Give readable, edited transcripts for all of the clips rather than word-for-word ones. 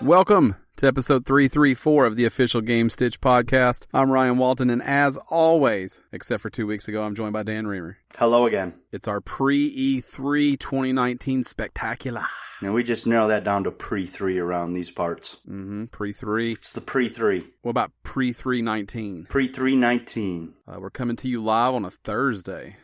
Welcome to episode 334 of the official Gamestitch Podcast. I'm Ryan Walton, and as always, except for 2 weeks ago, I'm joined by Dan Reamer. Hello again. It's our Pre-3 2019 Spectacular. Now, we just narrow that down to Pre-3 around these parts. Pre-3. It's the Pre-3. What about Pre-319? Pre-319. We're coming to you live on a Thursday.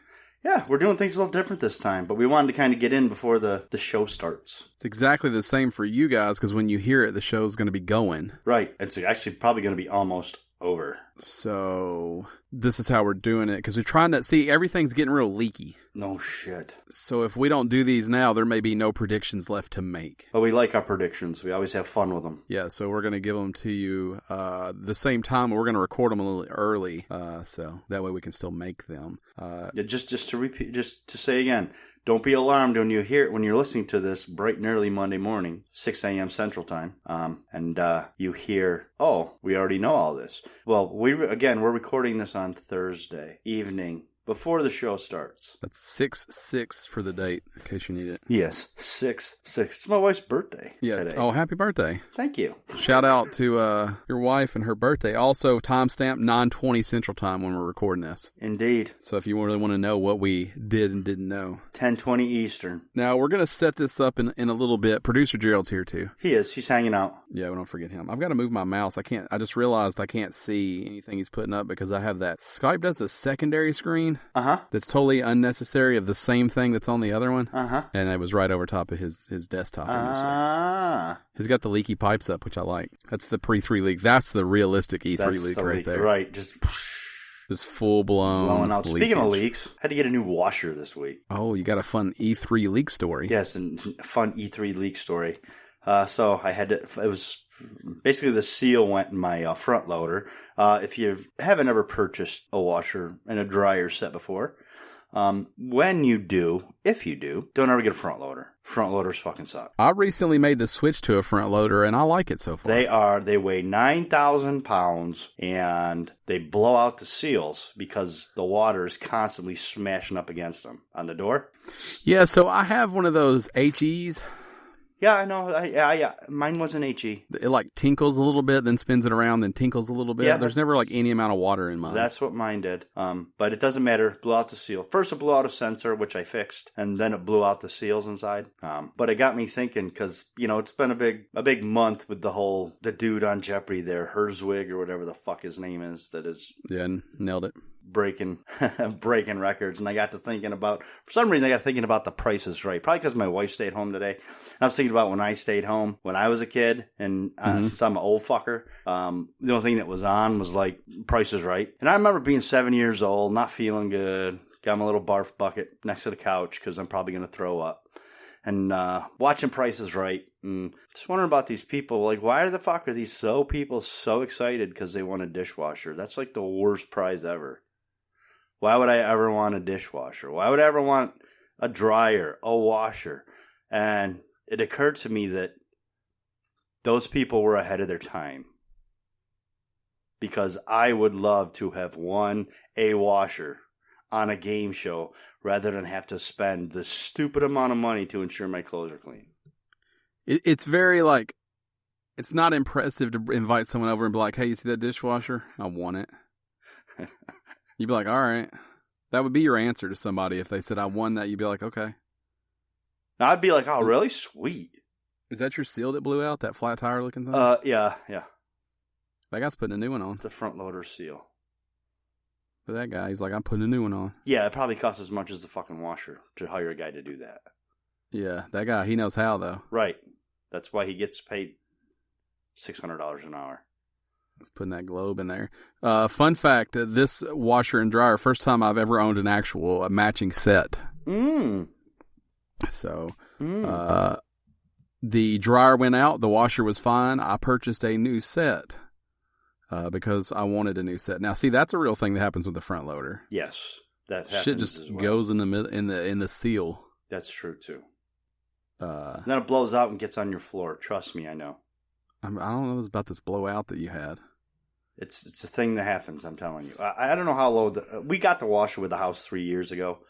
Yeah, we're doing things a little different this time, but we wanted to kind of get in before the show starts. It's exactly the same for you guys, because when you hear it, the show's going to be going. Right. It's actually probably going to be almost over. So, this is how we're doing it, because we're trying to see, everything's getting real leaky. No shit. So if we don't do these now, there may be no predictions left to make. But we like our predictions. We always have fun with them. Yeah, so we're going to give them to you the same time. We're going to record them a little early, so that way we can still make them. Yeah, just to repeat, just to say again, don't be alarmed when you hear it, when you're listening to this bright and early Monday morning, 6 a.m. Central Time, and you hear, oh, we already know all this. Well, we're recording this on Thursday evening before the show starts. That's 6/6 for the date, in case you need it. Yes, 6/6. It's my wife's birthday today. Oh, happy birthday. Thank you. Shout out to your wife and her birthday. Also, timestamp 9:20 Central Time when we're recording this. Indeed. So if you really want to know what we did and didn't know. 10:20 Eastern. Now, we're going to set this up in a little bit. Producer Gerald's here, too. He is. He's hanging out. Yeah, we don't forget him. I've got to move my mouse. I just realized I can't see anything he's putting up because I have that. Skype does a secondary screen. That's totally unnecessary of the same thing that's on the other one. And it was right over top of his desktop. He's got the leaky pipes up, which I like. That's the Pre-3 leak. That's the realistic E3 leak right there. Right, just full blowing out. Leakage. Speaking of leaks, I had to get a new washer this week. Oh, you got a fun E3 leak story. Yes, and a fun E3 leak story. So I had to, it was basically the seal went in my front loader. If you haven't ever purchased a washer and a dryer set before, when you do, if you do, don't ever get a front loader. Front loaders fucking suck. I recently made the switch to a front loader, and I like it so far. They weigh 9,000 pounds, and they blow out the seals because the water is constantly smashing up against them on the door. Yeah, so I have one of those HEs. Yeah, I know. Yeah. Mine was an HE. It like tinkles a little bit, then spins it around, then tinkles a little bit. Yeah. There's never like any amount of water in mine. That's what mine did. But it doesn't matter. Blew out the seal. First it blew out a sensor, which I fixed, and then it blew out the seals inside. But it got me thinking because, it's been a big month with the dude on Jeopardy there, Herzwig or whatever the fuck his name is, that is. Yeah, nailed it. Breaking records, and I got to thinking about, for some reason I got thinking about The Price is Right, probably because my wife stayed home today. And I was thinking about when I stayed home when I was a kid, and since I'm an old fucker, the only thing that was on was like Price is Right. And I remember being 7 years old, not feeling good, got my little barf bucket next to the couch because I'm probably going to throw up, and watching Price is Right, and just wondering about these people. Like, why the fuck are these people so excited because they won a dishwasher? That's like the worst prize ever. Why would I ever want a dishwasher? Why would I ever want a dryer, a washer? And it occurred to me that those people were ahead of their time. Because I would love to have won a washer on a game show rather than have to spend the stupid amount of money to ensure my clothes are clean. It's very it's not impressive to invite someone over and be like, hey, you see that dishwasher? I want it. You'd be like, all right. That would be your answer to somebody if they said, I won that. You'd be like, okay. Now, I'd be like, oh, really? Sweet. Is that your seal that blew out? That flat tire looking thing? Yeah. That guy's putting a new one on. The front loader seal. But that guy, he's like, I'm putting a new one on. Yeah, it probably costs as much as the fucking washer to hire a guy to do that. Yeah, that guy, he knows how, though. Right. That's why he gets paid $600 an hour. Let's put that globe in there. Fun fact, this washer and dryer, first time I've ever owned an actual matching set. So, the dryer went out, the washer was fine. I purchased a new set because I wanted a new set. Now, see, that's a real thing that happens with the front loader. Yes, that happens. Shit just goes in the seal. That's true too. Then it blows out and gets on your floor. Trust me, I know. I don't know about this blowout that you had. It's a thing that happens, I'm telling you. I don't know how low... we got the washer with the house 3 years ago,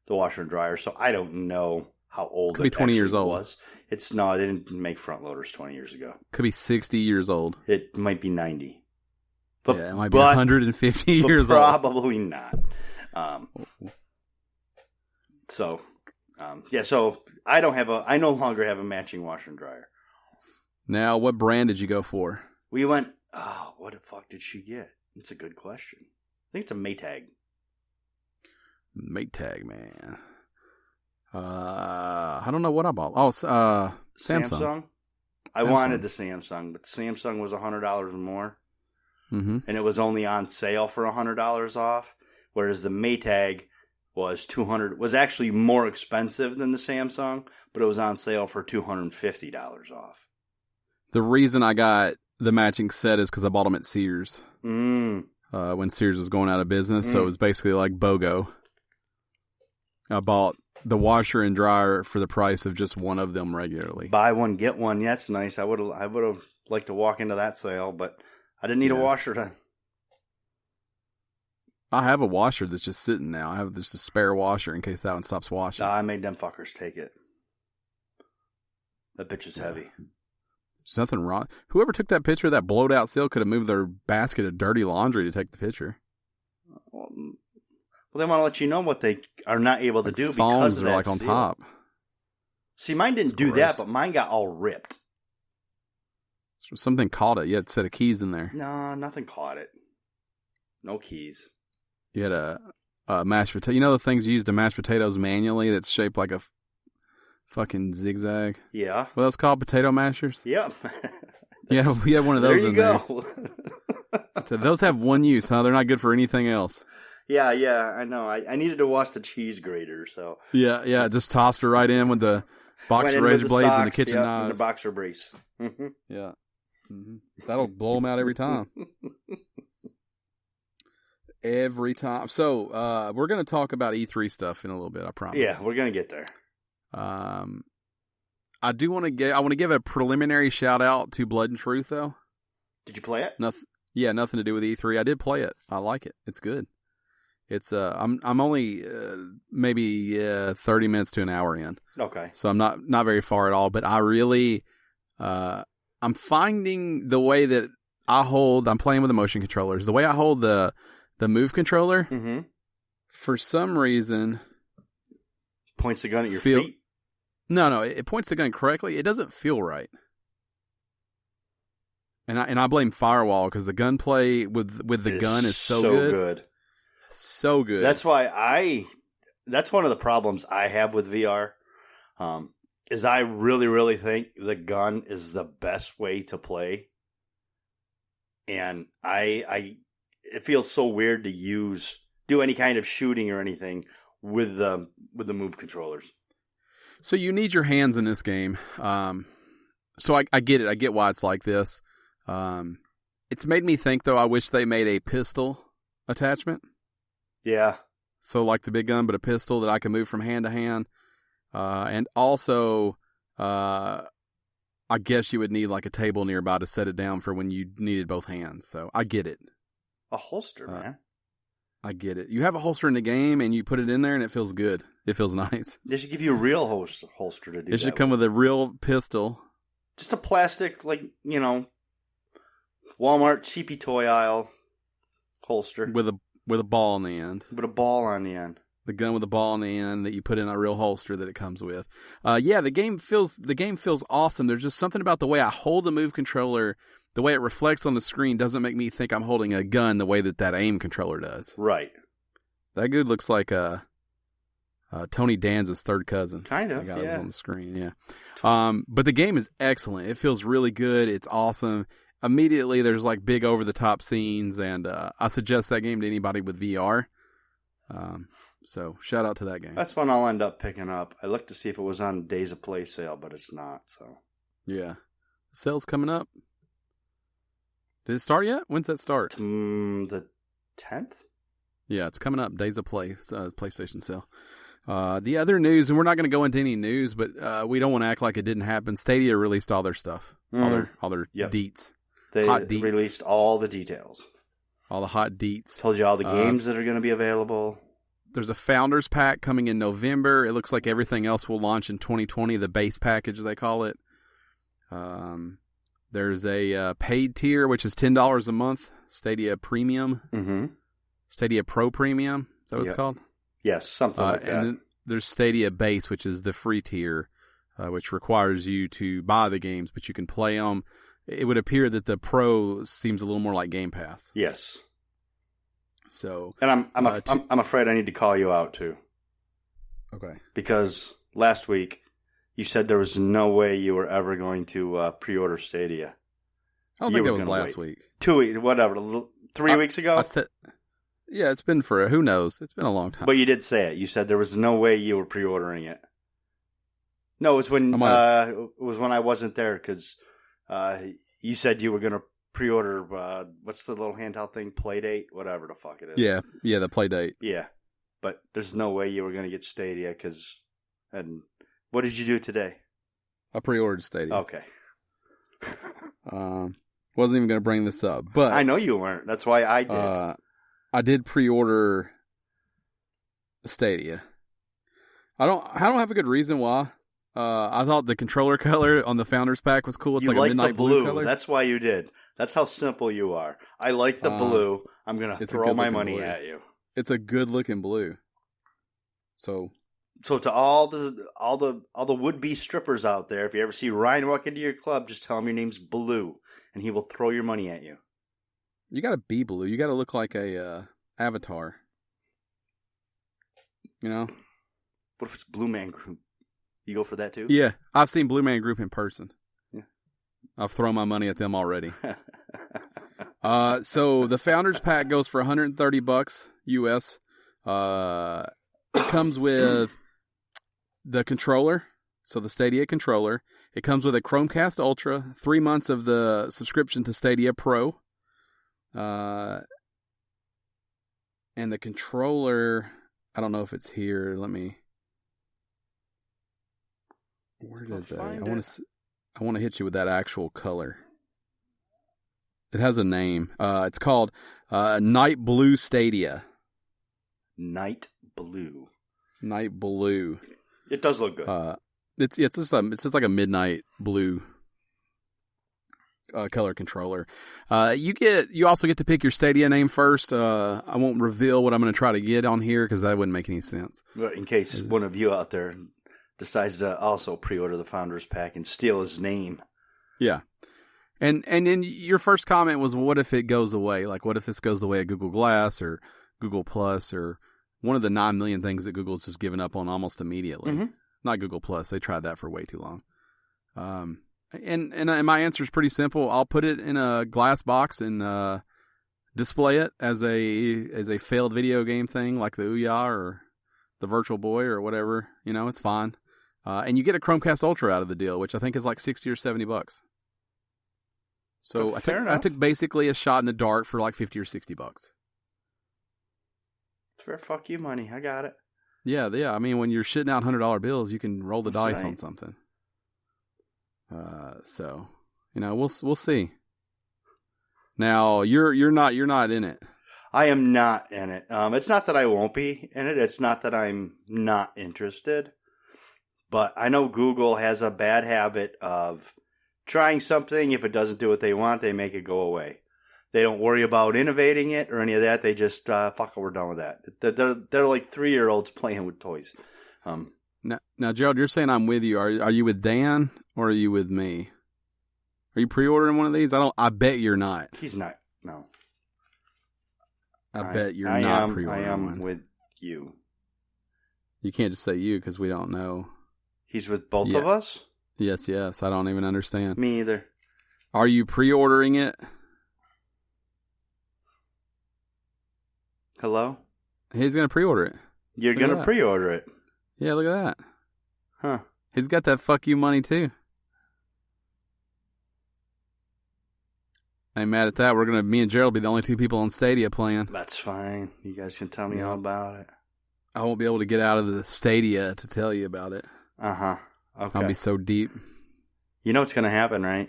the washer and dryer, so I don't know how old Could be 20 years old. Was. No, they didn't make front loaders 20 years ago. Could be 60 years old. It might be 90. But, yeah, it might be 150 years probably old. Probably not. So I no longer have a matching washer and dryer. Now, what brand did you go for? We went, what the fuck did she get? It's a good question. I think it's a Maytag. Maytag, man. I don't know what I bought. Oh, Samsung. I wanted the Samsung, but Samsung was $100 more. Mm-hmm. And it was only on sale for $100 off, whereas the Maytag was $200. Was actually more expensive than the Samsung, but it was on sale for $250 off. The reason I got the matching set is because I bought them at Sears. When Sears was going out of business, so it was basically like BOGO. I bought the washer and dryer for the price of just one of them regularly. Buy one, get one. Yeah, that's nice. I would have liked to walk into that sale, but I didn't need a washer then. I have a washer that's just sitting now. I have just a spare washer in case that one stops washing. I made them fuckers take it. That bitch is heavy. There's nothing wrong. Whoever took that picture of that blowed out seal could have moved their basket of dirty laundry to take the picture. Well, they want to let you know what they are not able to do because of that are on seal. top. See, mine didn't do that, but mine got all ripped. Something caught it. You had a set of keys in there. No, nothing caught it. No keys. You had a mashed potato. You know the things you use to mash potatoes manually that's shaped like a fucking zigzag? Yeah. Well, that's called potato mashers? Yep. Yeah, we have one of those in there. There you go. So those have one use, huh? They're not good for anything else. Yeah, I know. I needed to wash the cheese grater, so. Yeah, just tossed her right in with the boxer razor blades and the kitchen knives. And the boxer brace. Mm-hmm. Yeah. Mm-hmm. That'll blow them out every time. Every time. So, we're going to talk about E3 stuff in a little bit, I promise. Yeah, we're going to get there. I do want to give a preliminary shout out to Blood and Truth, though. Did you play it? Nothing to do with E3. I did play it. I like it. It's good. It's I'm only maybe 30 minutes to an hour in. Okay. So I'm not very far at all, but I really I'm finding the way that I'm playing with the motion controllers. The way I hold the Move controller, for some reason points the gun at your feet. No, it points the gun correctly. It doesn't feel right. And I blame Firewall because the gunplay with the gun is so good. So good. That's why that's one of the problems I have with VR. Is I really, really think the gun is the best way to play. And it feels so weird to do any kind of shooting or anything with the Move controllers. So you need your hands in this game. So I get it. I get why it's like this. It's made me think, though, I wish they made a pistol attachment. Yeah. So like the big gun, but a pistol that I can move from hand to hand. And also, I guess you would need like a table nearby to set it down for when you needed both hands. So I get it. A holster, man. I get it. You have a holster in the game and you put it in there and it feels good. It feels nice. They should give you a real holster to do that. It should come with a real pistol. Just a plastic, like, Walmart cheapy toy aisle holster. With a ball on the end. With a ball on the end. The gun with a ball on the end that you put in a real holster that it comes with. The game feels awesome. There's just something about the way I hold the Move controller, the way it reflects on the screen doesn't make me think I'm holding a gun the way that aim controller does. Right. That dude looks like Tony Danza's third cousin. Kind of, the guy that was on the screen, yeah. But the game is excellent. It feels really good. It's awesome. Immediately, there's like big over-the-top scenes, and I suggest that game to anybody with VR. So, shout out to that game. That's one I'll end up picking up. I looked to see if it was on Days of Play sale, but it's not, so. Yeah. The sale's coming up. Did it start yet? When's that start? The 10th? Yeah, it's coming up. Days of Play, PlayStation sale. The other news, and we're not going to go into any news, but we don't want to act like it didn't happen. Stadia released all their stuff. All their deets. They hot deets. Released all the details. All the hot deets. Told you all the games that are going to be available. There's a Founders Pack coming in November. It looks like everything else will launch in 2020, the base package, they call it. There's a paid tier, which is $10 a month, Stadia Premium. Mm-hmm. Stadia Pro Premium, is that what it's called? Yes, something like that. And then there's Stadia Base, which is the free tier, which requires you to buy the games, but you can play them. It would appear that the Pro seems a little more like Game Pass. Yes. So, and I'm afraid I need to call you out too. Okay. Because last week you said there was no way you were ever going to pre-order Stadia. I don't think that was last week. 2 weeks, whatever. 3 weeks ago. Yeah, it's been who knows? It's been a long time. But you did say it. You said there was no way you were pre-ordering it. No, it was when I wasn't there because you said you were going to pre-order, what's the little handheld thing? Playdate? Whatever the fuck it is. Yeah, the Playdate. Yeah, but there's no way you were going to get Stadia and what did you do today? I pre-ordered Stadia. Okay. Wasn't even going to bring this up, but... I know you weren't. That's why I did. I did pre-order Stadia. I don't have a good reason why. I thought the controller color on the Founders Pack was cool. It's like a midnight blue color. That's why you did. That's how simple you are. I like the blue. I'm going to throw my money at you. It's a good looking blue. So to all the would-be strippers out there, if you ever see Ryan walk into your club, just tell him your name's Blue, and he will throw your money at you. You got to be blue. You got to look like a avatar. You know? What if it's Blue Man Group? You go for that too? Yeah, I've seen Blue Man Group in person. Yeah. I've thrown my money at them already. So the Founders Pack goes for $130 US. It comes with the controller, so the Stadia controller. It comes with a Chromecast Ultra, 3 months of the subscription to Stadia Pro. And the controller, I don't know if it's here. Where did they? I want to hit you with that actual color. It has a name. It's called Night Blue Stadia. Night Blue. It does look good. It's just like a midnight blue color controller. You also get to pick your Stadia name first. I won't reveal what I'm going to try to get on here because that wouldn't make any sense. But in case one of you out there decides to also pre-order the Founders Pack and steal his name. Yeah. And then your first comment was, what if it goes away? Like, what if this goes the way of Google Glass or Google Plus or one of the 9 million things that Google's just given up on almost immediately? Mm-hmm. Not Google Plus. They tried that for way too long. And my answer is pretty simple. I'll put it in a glass box and display it as a failed video game thing like the Ouya or the Virtual Boy or whatever. It's fine. And you get a Chromecast Ultra out of the deal, which I think is like $60 or $70. So I took basically a shot in the dark for like $50 or $60. Fair fuck you money. I got it. Yeah. I mean, when you're shitting out $100 bills, you can roll the dice on something. So we'll see. Now you're not in it. I am not in it. It's not that I won't be in it. It's not that I'm not interested. But I know Google has a bad habit of trying something. If it doesn't do what they want, they make it go away. They don't worry about innovating it or any of that. They just, fuck it, we're done with that. They're like 3-year-olds playing with toys. Now, Gerald, you're saying I'm with you. Are you with Dan or are you with me? Are you pre-ordering one of these? I bet you're not. He's not. No. I bet you're not pre-ordering one. I am with you. You can't just say you because we don't know. He's with both of us? Yes. I don't even understand. Me either. Are you pre-ordering it? Hello? He's going to pre-order it. You're going to pre-order it? Yeah, look at that. Huh. He's got that fuck you money too. I ain't mad at that. Me and Gerald will be the only two people on Stadia playing. That's fine. You guys can tell me all about it. I won't be able to get out of the Stadia to tell you about it. Uh-huh. Okay. I'll be so deep. You know what's going to happen, right?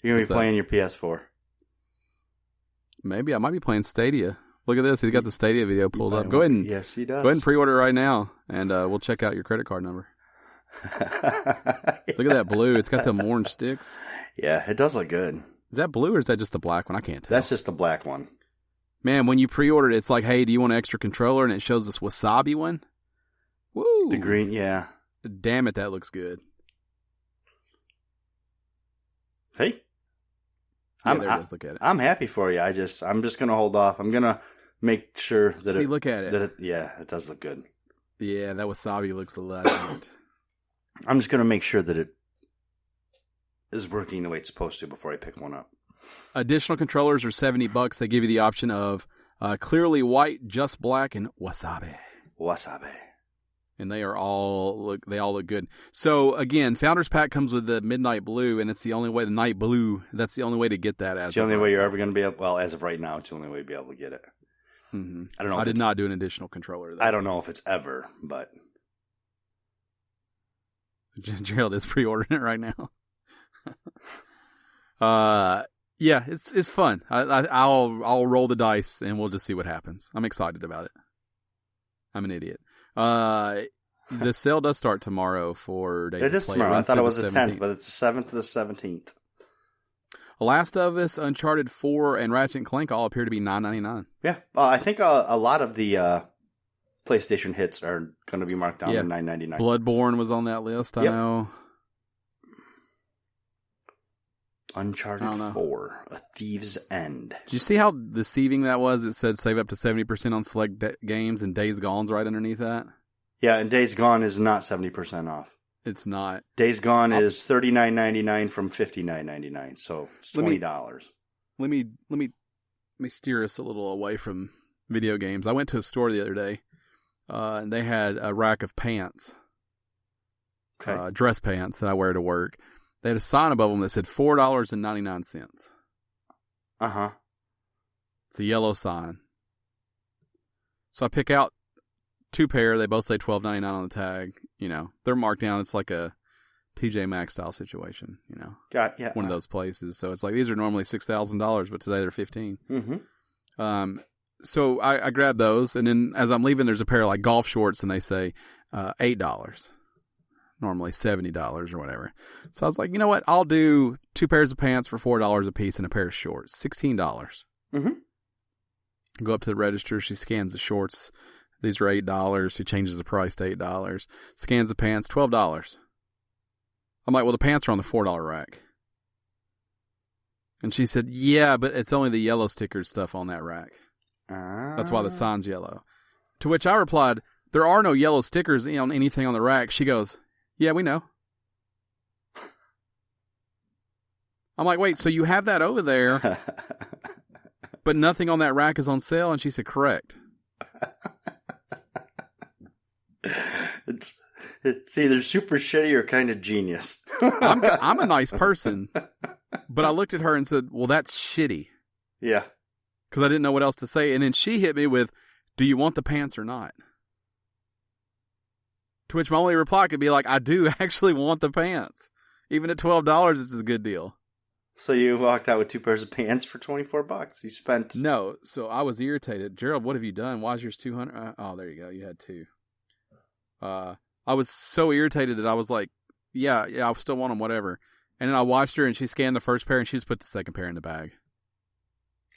You're going to be playing your PS4. Maybe. I might be playing Stadia. Look at this. He's got the Stadia video pulled up. Go ahead and yes, he does. Go ahead and pre-order right now, and we'll check out your credit card number. Look at that blue. It's got them orange sticks. Yeah, it does look good. Is that blue or is that just the black one? I can't tell. That's just the black one. Man, when you pre-order it, it's like, hey, do you want an extra controller? And it shows this wasabi one. Woo! The green, yeah. Damn it, that looks good. Hey. Yeah, there it is. Look at it. I'm happy for you. I'm just going to hold off. I'm going to make sure that look at it. Yeah, it does look good. Yeah, that wasabi looks a lot. I'm just going to make sure that it is working the way it's supposed to before I pick one up. Additional controllers are $70. They give you the option of clearly white, just black, and wasabi. Wasabi. And they all look good. So again, Founders Pack comes with the midnight blue, and it's the only way, the night blue. That's the only way to get that. It's the only way you're ever going to be able. Well, as of right now, it's the only way to be able to get it. Mm-hmm. I don't know. I did not do an additional controller, though. I don't know if it's ever, but Gerald is pre-ordering it right now. Yeah, it's fun. I'll roll the dice and we'll just see what happens. I'm excited about it. I'm an idiot. The sale does start tomorrow for days. It is play. tomorrow. I thought it was the 10th, but it's the 7th to the 17th. Last of Us, Uncharted 4, and Ratchet & Clank all appear to be $9.99. Yeah, I think a lot of the PlayStation hits are going to be marked down to $9.99. Bloodborne was on that list. I know. Uncharted 4, A Thief's End. Did you see how deceiving that was? It said save up to 70% on select games, and Days Gone's right underneath that. Yeah, and Days Gone is not 70% off. It's not. Days Gone is $39.99 from $59.99, so it's $20. Let me steer us a little away from video games. I went to a store the other day, and they had a rack of pants, dress pants that I wear to work. They had a sign above them that said $4.99. Uh-huh. It's a yellow sign. So I pick out 2 pair. They both say $12.99 on the tag. You know, they're marked down. It's like a TJ Maxx style situation, you know. One of those places. So it's like, these are normally $6,000, but today they're $15,000. Mm-hmm. So I grabbed those, and then as I'm leaving, there's a pair of like golf shorts, and they say $8. Normally $70 or whatever. So I was like, you know what? I'll do 2 pairs of pants for $4 a piece and a pair of shorts. $16. Mm-hmm. Go up to the register. She scans the shorts. These are $8. She changes the price to $8. Scans the pants, $12. I'm like, well, the pants are on the $4 rack. And she said, yeah, but it's only the yellow sticker stuff on that rack. That's why the sign's yellow. To which I replied, there are no yellow stickers on anything on the rack. She goes, yeah, we know. I'm like, wait, so you have that over there, but nothing on that rack is on sale? And she said, correct. It's either super shitty or kind of genius. I'm a nice person, but I looked at her and said, well, that's shitty. Yeah. Because I didn't know what else to say. And then she hit me with, do you want the pants or not? To which my only reply could be like, I do actually want the pants. Even at $12, this is a good deal. So you walked out with 2 pairs of pants for $24. You spent... No, so I was irritated. Gerald, what have you done? Why is yours $200? Oh, there you go. You had 2. I was so irritated that I was like, yeah, I still want them, whatever. And then I watched her, and she scanned the first pair, and she just put the second pair in the bag.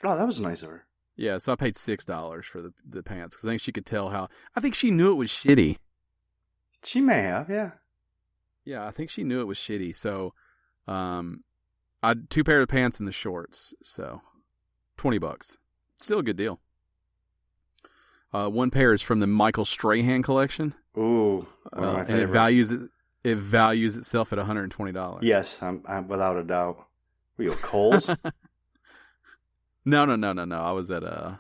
Oh, that was nice of her. Yeah, so I paid $6 for the pants, because I think she could tell how... I think she knew it was shitty. She may have, yeah. Yeah, I think she knew it was shitty. So, I had 2 pairs of pants and the shorts. So, $20. Still a good deal. 1 pair is from the Michael Strahan collection. Ooh, one of my favorites. And it values itself at $120. Yes, I'm without a doubt. Were you at Kohl's? No. I was at a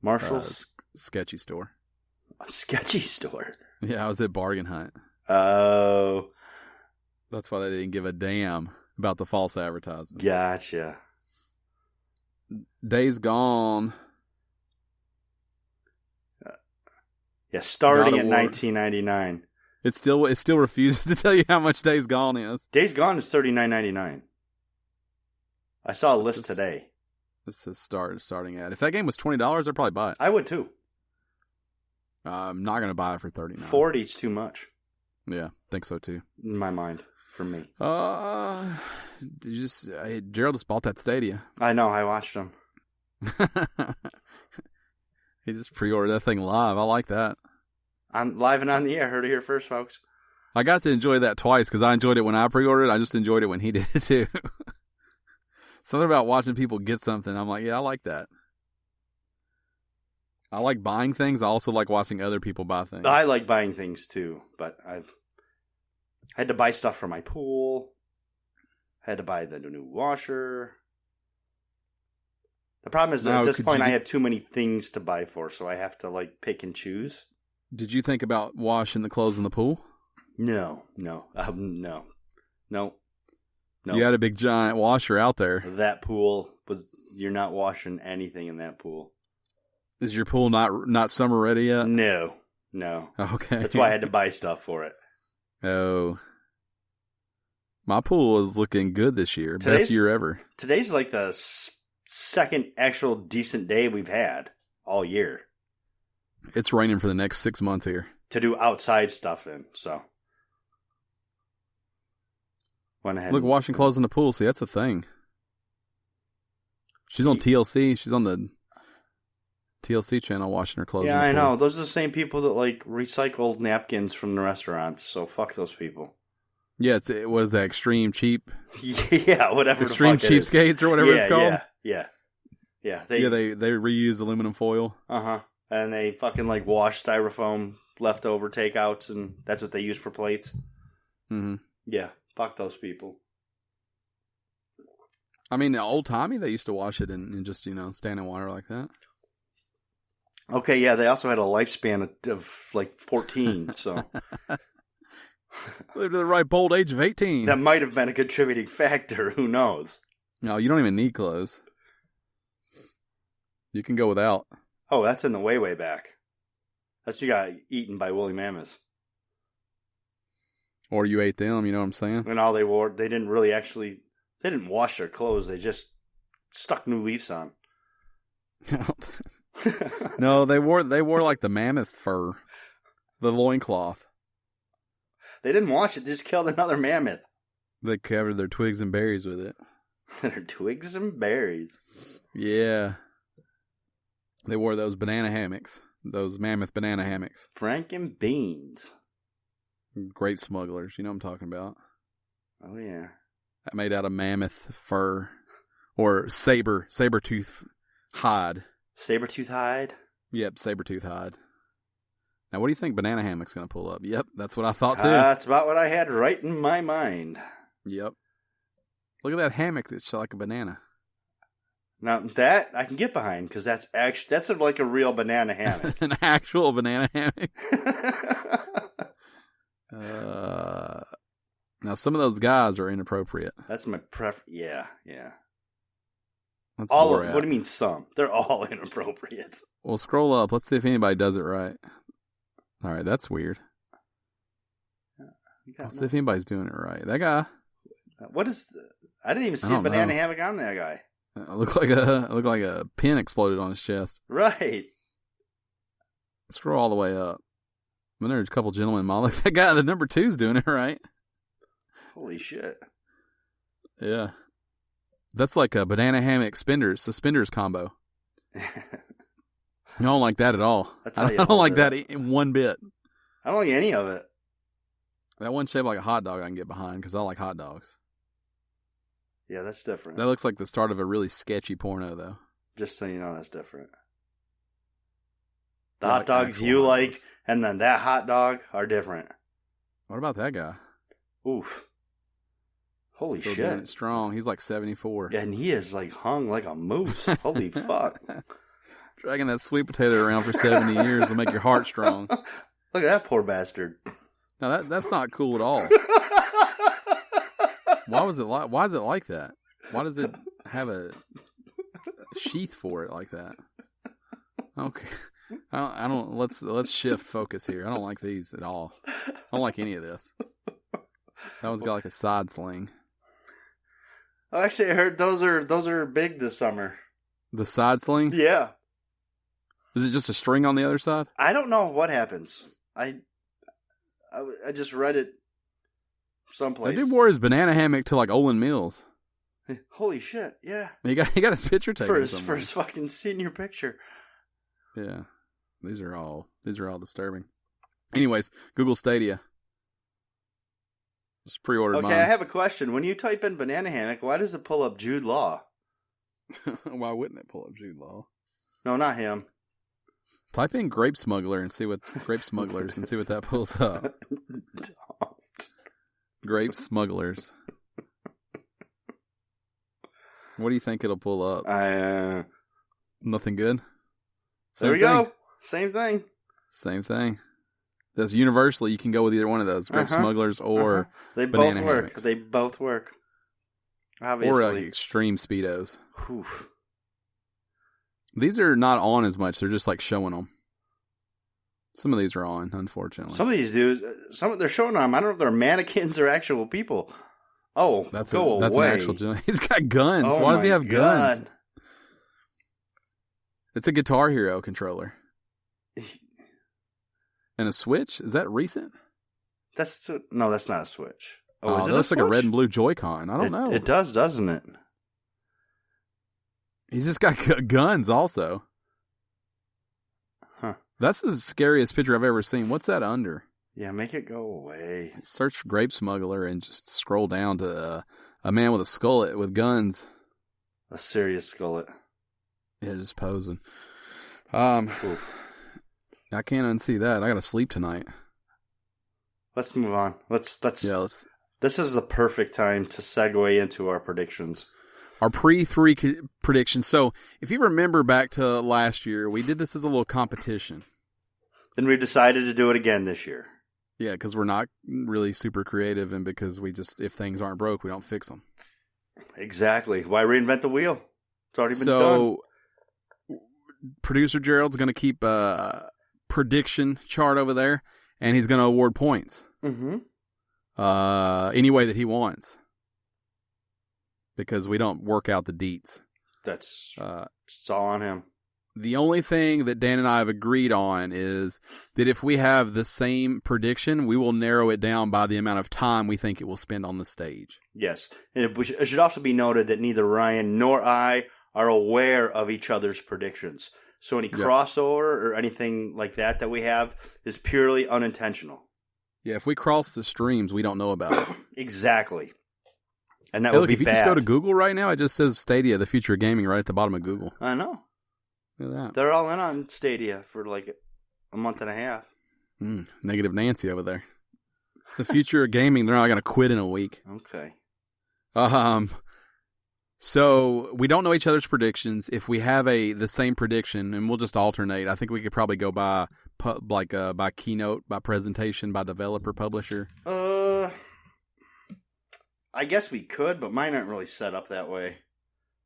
Marshall's sketchy store. A sketchy store. Yeah, I was at Bargain Hunt. Oh. That's why they didn't give a damn about the false advertising. Gotcha. Days Gone. Yeah, starting at $19.99. It still refuses to tell you how much Days Gone is. Days Gone is $39.99. I saw a list today. This is starting at. If that game was $20, I'd probably buy it. I would too. I'm not going to buy it for $39. $40's too much. Yeah, think so too. In my mind, for me. Gerald just bought that Stadia. I know, I watched him. He just pre-ordered that thing live. I like that. On live and on the air. Heard it here first, folks. I got to enjoy that twice because I enjoyed it when I pre-ordered it. I just enjoyed it when he did it too. Something about watching people get something. I'm like, yeah, I like that. I like buying things. I also like watching other people buy things. I like buying things too, but I've had to buy stuff for my pool. Had to buy the new washer. The problem is that at this point I have too many things to buy for, so I have to like pick and choose. Did you think about washing the clothes in the pool? No. You had a big giant washer out there. That pool you're not washing anything in that pool. Is your pool not summer ready yet? No. Okay. That's why I had to buy stuff for it. Oh. My pool is looking good this year. Best year ever. Today's like the second actual decent day we've had all year. It's raining for the next 6 months here. To do outside stuff in, so. Went ahead. Look, washing clothes in the pool. See, that's a thing. She's on TLC. She's on the TLC channel washing her clothes. Yeah, in the I pool. know. Those are the same people that like recycle napkins from the restaurants. So fuck those people. Yeah, what is that? Extreme cheap? Yeah, whatever. Extreme cheapskates or whatever it's called. Yeah. They reuse aluminum foil. And they fucking like wash styrofoam leftover takeouts, and that's what they use for plates. Mm-hmm. Yeah. Fuck those people. I mean, old timey, they used to wash it and just, stand in water like that. Okay, yeah, they also had a lifespan of like 14, so. Lived to the ripe old age of 18. That might have been a contributing factor, who knows? No, you don't even need clothes. You can go without. Oh, that's in the way back. That's you got eaten by woolly mammoths. Or you ate them, you know what I'm saying? And all they wore, they didn't wash their clothes, they just stuck new leaves on. No, they wore like the mammoth fur. The loincloth. They didn't wash it, they just killed another mammoth. They covered their twigs and berries with it. Their twigs and berries. Yeah. They wore those banana hammocks. Those mammoth banana hammocks. Franken beans. Grape smugglers, you know what I'm talking about. Oh, yeah. That made out of mammoth fur. Or saber-tooth hide. Saber-tooth hide? Yep, saber-tooth hide. Now, what do you think banana hammock's going to pull up? Yep, that's what I thought, too. That's about what I had right in my mind. Yep. Look at that hammock that's like a banana. Now, that I can get behind, because that's like a real banana hammock. An actual banana hammock? Now, some of those guys are inappropriate. That's my Yeah. Let's what do you mean some? They're all inappropriate. Well, scroll up. Let's see if anybody does it right. All right, that's weird. Let's see if anybody's doing it right. That guy. What is? I didn't even see a banana hammock on that guy. Looked like a pin exploded on his chest. Right. Scroll all the way up. Then there's a couple gentlemen. Look, that guy, the number 2's doing it right. Holy shit. Yeah. That's like a banana hammock suspenders combo. I don't like that at all. I don't like that in one bit. I don't like any of it. That one shaped like a hot dog I can get behind because I like hot dogs. Yeah, that's different. That looks like the start of a really sketchy porno, though. Just so you know, that's different. The hot dogs you like, and then that hot dog are different. What about that guy? Oof. Holy Still shit. Doing it strong. He's like 74. Yeah, and he is like hung like a moose. Holy fuck. Dragging that sweet potato around for 70 years will make your heart strong. Look at that poor bastard. No, that's not cool at all. Why is it like that? Why does it have a sheath for it like that? Okay. I don't let's shift focus here. I don't like these at all. I don't like any of this. That one's got like a side sling. Oh, actually, I heard those are big this summer. The side sling? Yeah. Is it just a string on the other side? I don't know what happens. I just read it someplace. That dude wore his banana hammock to like Olin Mills. Holy shit! Yeah. He got his picture taken for his fucking senior picture. Yeah. These are all disturbing. Anyways, Google Stadia. Just pre-ordered mine. Okay, I have a question. When you type in banana hammock, why does it pull up Jude Law? Why wouldn't it pull up Jude Law? No, not him. Type in grape smuggler and see what grape smugglers and see what that pulls up. Don't. Grape smugglers. What do you think it'll pull up? Nothing good. There we go. Same thing. Same thing. That's universally, you can go with either one of those, grape smugglers or they banana both work. hammocks. They both work. Obviously. Or like extreme speedos. Oof. These are not on as much. They're just like showing them. Some of these are on, unfortunately. Some of these dudes, they're showing them. I don't know if they're mannequins or actual people. Oh, that's away. An actual joint. He's got guns. Oh, why does he have God. guns? It's a Guitar Hero controller. And a Switch? Is that recent? No, that's not a Switch. Oh, is it? That looks like a red and blue Joy-Con. I don't know. It does, doesn't it? He's just got guns also. Huh. That's the scariest picture I've ever seen. What's that under? Yeah, make it go away. Search for grape smuggler and just scroll down to a man with a skullet with guns. A serious skullet. Yeah, just posing. I can't unsee that. I gotta sleep tonight. Let's move on. Let's. This is the perfect time to segue into our predictions. Our pre-3 predictions. So, if you remember back to last year, we did this as a little competition. Then we decided to do it again this year. Yeah, because we're not really super creative, and because if things aren't broke, we don't fix them. Exactly. Why reinvent the wheel? It's already been done. So, Producer Gerald's going to keep a prediction chart over there, and he's going to award points. Mm-hmm. Any way that he wants. Because we don't work out the deets. It's all on him. The only thing that Dan and I have agreed on is that if we have the same prediction, we will narrow it down by the amount of time we think it will spend on the stage. Yes. And it should also be noted that neither Ryan nor I are aware of each other's predictions. So any crossover or anything like that we have is purely unintentional. Yeah, if we cross the streams, we don't know about it. Exactly. And that would be bad. If you just go to Google right now, it just says Stadia, the future of gaming, right at the bottom of Google. I know. Look at that. They're all in on Stadia for like a month and a half. Negative Nancy over there. It's the future of gaming. They're not going to quit in a week. Okay. So we don't know each other's predictions. If we have the same prediction, and we'll just alternate, I think we could probably go by keynote, by presentation, by developer, publisher. I guess we could, but mine aren't really set up that way.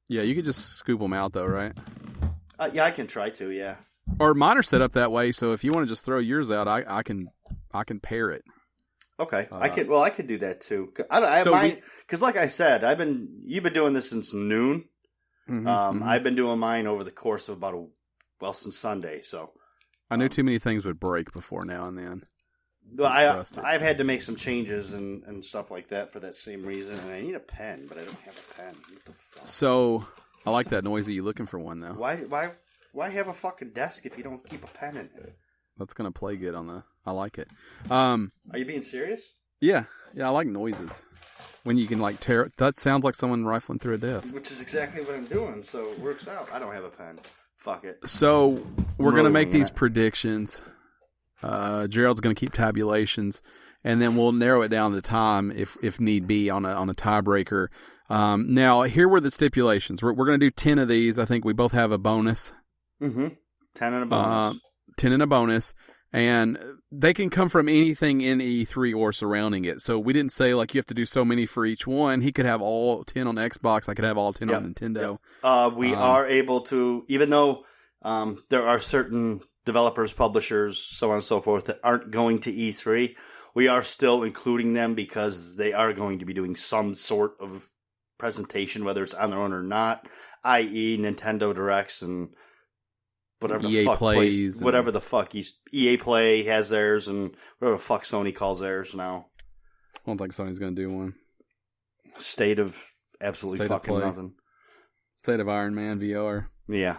Yeah, you could just scoop them out, though, right? Yeah, I can try to, yeah. Or mine are set up that way, so if you want to just throw yours out, I can pair it. Okay, I could do that too. Because like I said, you've been doing this since noon. Mm-hmm, I've been doing mine over the course of since Sunday. So I knew too many things would break before now and then. Well, I've had to make some changes and stuff like that for that same reason, and I need a pen, but I don't have a pen. What the fuck? So I like that noise. Are you looking for one though? Why have a fucking desk if you don't keep a pen in it? That's gonna play good on the. I like it. Are you being serious? Yeah. I like noises. When you can like tear. That sounds like someone rifling through a desk. Which is exactly what I'm doing. So it works out. I don't have a pen. Fuck it. So we're gonna make these predictions. Gerald's gonna keep tabulations, and then we'll narrow it down to time if need be on a tiebreaker. Now here were the stipulations. We're gonna do 10 of these. I think we both have a bonus. Mm-hmm. 10 and a bonus. 10 and a bonus, and they can come from anything in E3 or surrounding it. So we didn't say like you have to do so many for each one. He could have all 10 on Xbox. I could have all 10 on Nintendo. Yep. We are able to, even though there are certain developers, publishers, so on and so forth that aren't going to E3, we are still including them because they are going to be doing some sort of presentation, whether it's on their own or not. i.e. Nintendo Directs and whatever the EA fuck Plays. whatever the fuck EA Play has theirs and whatever the fuck Sony calls theirs now. I don't think Sony's going to do one. State of absolutely fucking nothing. State of Iron Man VR. Yeah.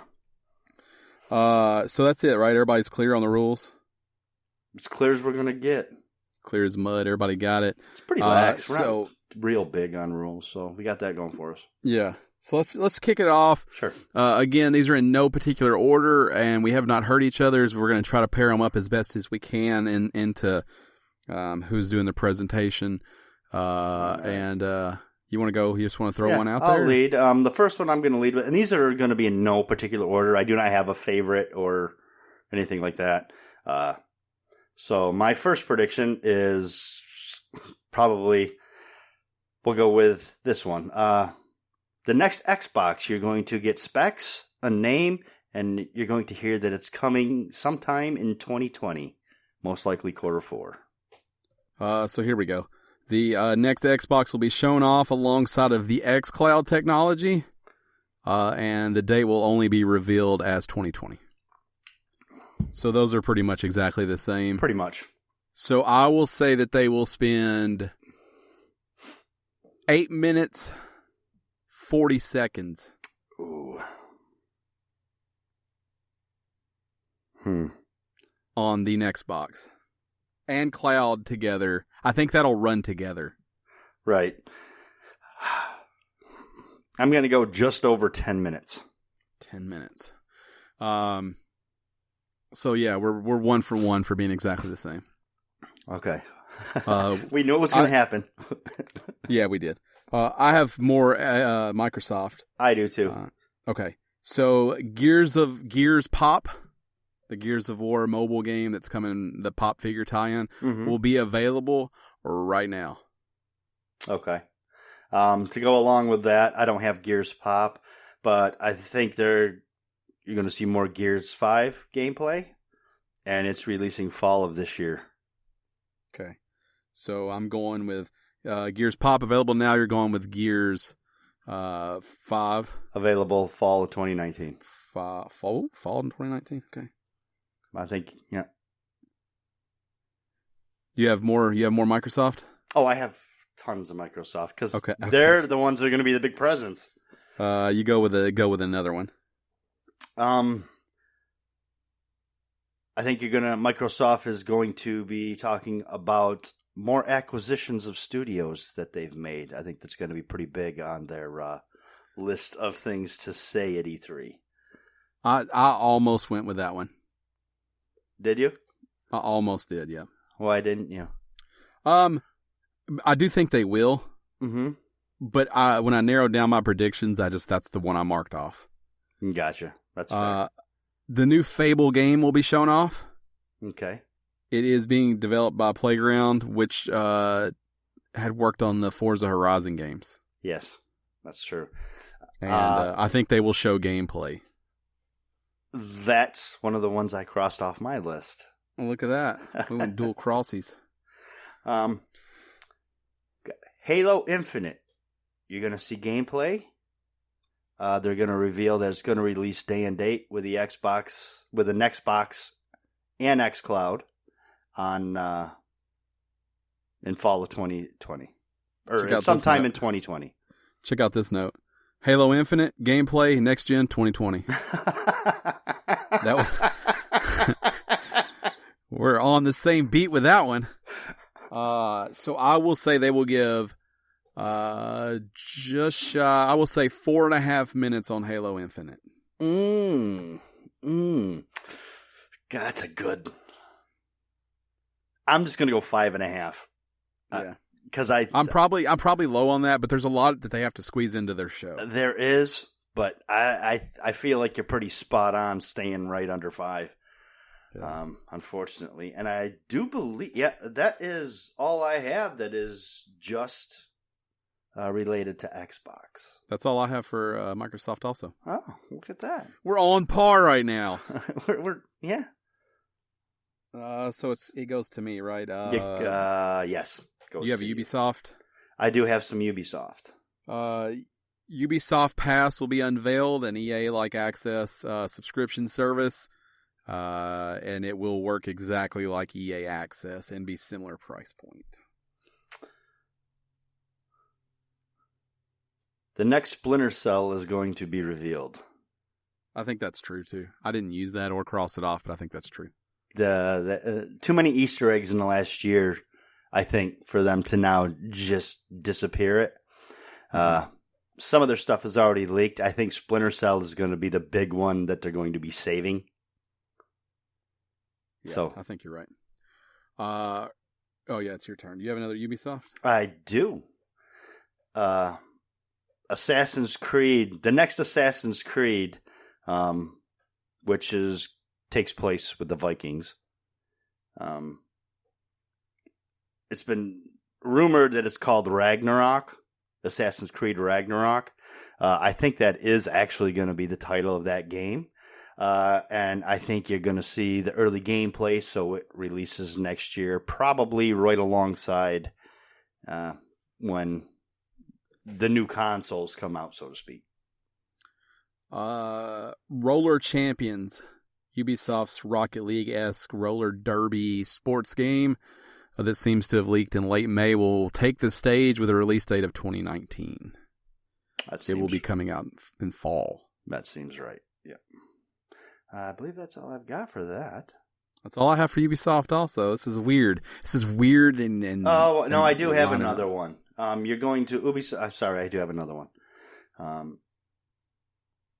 So that's it, right? Everybody's clear on the rules? As clear as we're going to get. Clear as mud. Everybody got it. It's pretty lax. We're not real big on rules, so we got that going for us. Yeah. So let's kick it off. Sure. Again, these are in no particular order, and we have not heard each other's. We're going to try to pair them up as best as we can into who's doing the presentation. And you want to go? You just want to throw one out there? I'll lead. The first one I'm going to lead with, and these are going to be in no particular order. I do not have a favorite or anything like that. So my first prediction is probably, we'll go with this one. The next Xbox, you're going to get specs, a name, and you're going to hear that it's coming sometime in 2020, most likely Q4. So here we go. The next Xbox will be shown off alongside of the xCloud technology, and the date will only be revealed as 2020. So those are pretty much exactly the same. Pretty much. So I will say that they will spend 8 minutes, 40 seconds. Ooh. On the next box. And cloud together. I think that'll run together. Right. I'm going to go just over 10 minutes. 10 minutes. So yeah, we're 1 for 1 for being exactly the same. Okay. We knew it was going to happen. Yeah, we did. I have more Microsoft. I do too. Okay. So Gears Pop, the Gears of War mobile game that's coming, the Pop figure tie-in, will be available right now. Okay. To go along with that, I don't have Gears Pop, but I think you're going to see more Gears 5 gameplay, and it's releasing fall of this year. Okay. So I'm going with Gears Pop available now. You're going with Gears 5. Available fall of 2019. Fall in 2019? Okay. I think, yeah. You have more Microsoft? Oh, I have tons of Microsoft because they're the ones that are going to be the big presents. You go with another one. I think Microsoft is going to be talking about more acquisitions of studios that they've made. I think that's going to be pretty big on their list of things to say at E3. I almost went with that one. Did you? I almost did, yeah. Why didn't you? I do think they will. Mm-hmm. But when I narrowed down my predictions, that's the one I marked off. Gotcha. That's fair. The new Fable game will be shown off. Okay. It is being developed by Playground, which had worked on the Forza Horizon games. Yes, that's true. And I think they will show gameplay. That's one of the ones I crossed off my list. Well, look at that. We went dual crossies. Halo Infinite. You're going to see gameplay. They're going to reveal that it's going to release day and date with the Xbox, with the next box and xCloud in fall of 2020 or sometime in 2020. Check out this note. Halo Infinite gameplay next gen 2020. We're on the same beat with that one. So I will say they will give just shy, I will say 4.5 minutes on Halo Infinite. God, that's a good. I'm just gonna go 5.5. Yeah, because I'm probably low on that, but there's a lot that they have to squeeze into their show. There is, but I feel like you're pretty spot on, staying right under 5. Yeah. Unfortunately, and I do believe, that is all I have. That is just related to Xbox. That's all I have for Microsoft. Also, oh, look at that. We're on par right now. we're yeah. So it goes to me, right? Yes. You have Ubisoft? I do have some Ubisoft. Ubisoft Pass will be unveiled, an EA-like access subscription service, and it will work exactly like EA Access and be similar price point. The next Splinter Cell is going to be revealed. I think that's true, too. I didn't use that or cross it off, but I think that's true. Too many Easter eggs in the last year, I think, for them to now just disappear it. Some of their stuff is already leaked. I think Splinter Cell is going to be the big one that they're going to be saving. Yeah, so I think you're right. Oh, yeah, it's your turn. Do you have another Ubisoft? I do. Assassin's Creed, the next Assassin's Creed, which takes place with the Vikings. It's been rumored that it's called Ragnarok, Assassin's Creed Ragnarok. I think that is actually going to be the title of that game. And I think you're going to see the early gameplay, so it releases next year, probably right alongside when the new consoles come out, so to speak. Roller Champions, Ubisoft's Rocket League-esque roller derby sports game that seems to have leaked in late May, will take the stage with a release date of 2019. It will be coming out in fall. That seems right. Yeah. I believe that's all I've got for that. That's all I have for Ubisoft also. This is weird. And oh, no, I do have another one. You're going to Ubisoft. I'm sorry, I do have another one.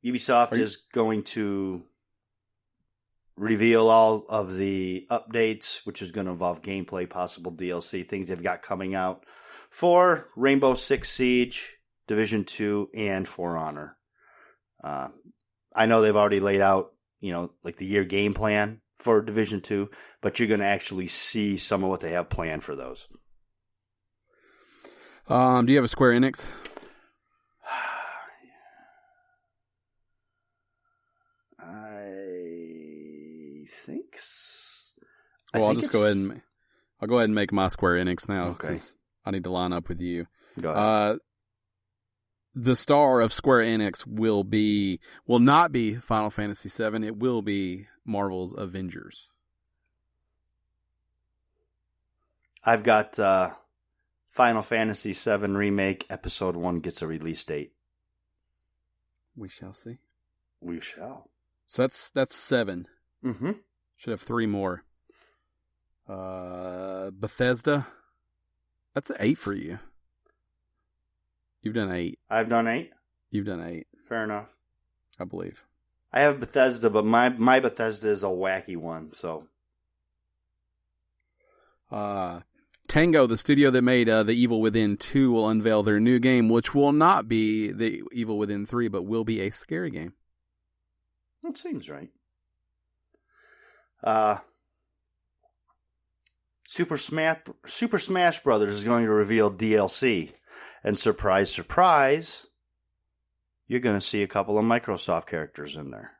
Ubisoft is going to reveal all of the updates, which is going to involve gameplay, possible DLC, things they've got coming out for Rainbow Six Siege, Division 2, and For Honor. I know they've already laid out, like the year game plan for Division 2, but you're going to actually see some of what they have planned for those. Do you have a Square Enix? I think. Well, I'll go ahead and make my Square Enix now. Okay. I need to line up with you. Go ahead. The star of Square Enix will not be Final Fantasy VII. It will be Marvel's Avengers. I've got Final Fantasy VII Remake Episode 1 gets a release date. We shall see. We shall. So that's 7. Mm-hmm. Should have 3 more. Bethesda. That's 8 for you. You've done 8. I've done 8? You've done 8. Fair enough. I believe. I have Bethesda, but my Bethesda is a wacky one, so. Tango, the studio that made The Evil Within 2, will unveil their new game, which will not be The Evil Within 3, but will be a scary game. That seems right. Super Smash Brothers is going to reveal DLC. And surprise, surprise, you're going to see a couple of Microsoft characters in there.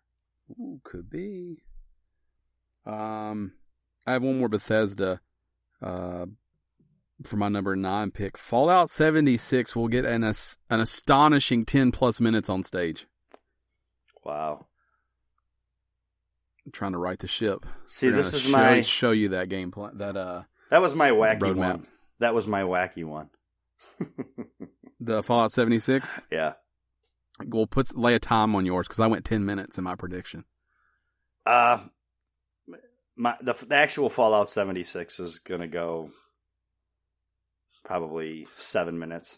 Ooh, could be. I have one more Bethesda for my number 9 pick. Fallout 76 will get an astonishing 10 plus minutes on stage. Wow. I'm trying to right the ship. See, this is show you that gameplay. That was my wacky roadmap. one. That was my wacky one. The Fallout 76? Yeah. We'll lay a time on yours because I went 10 minutes in my prediction. The actual Fallout 76 is going to go probably 7 minutes.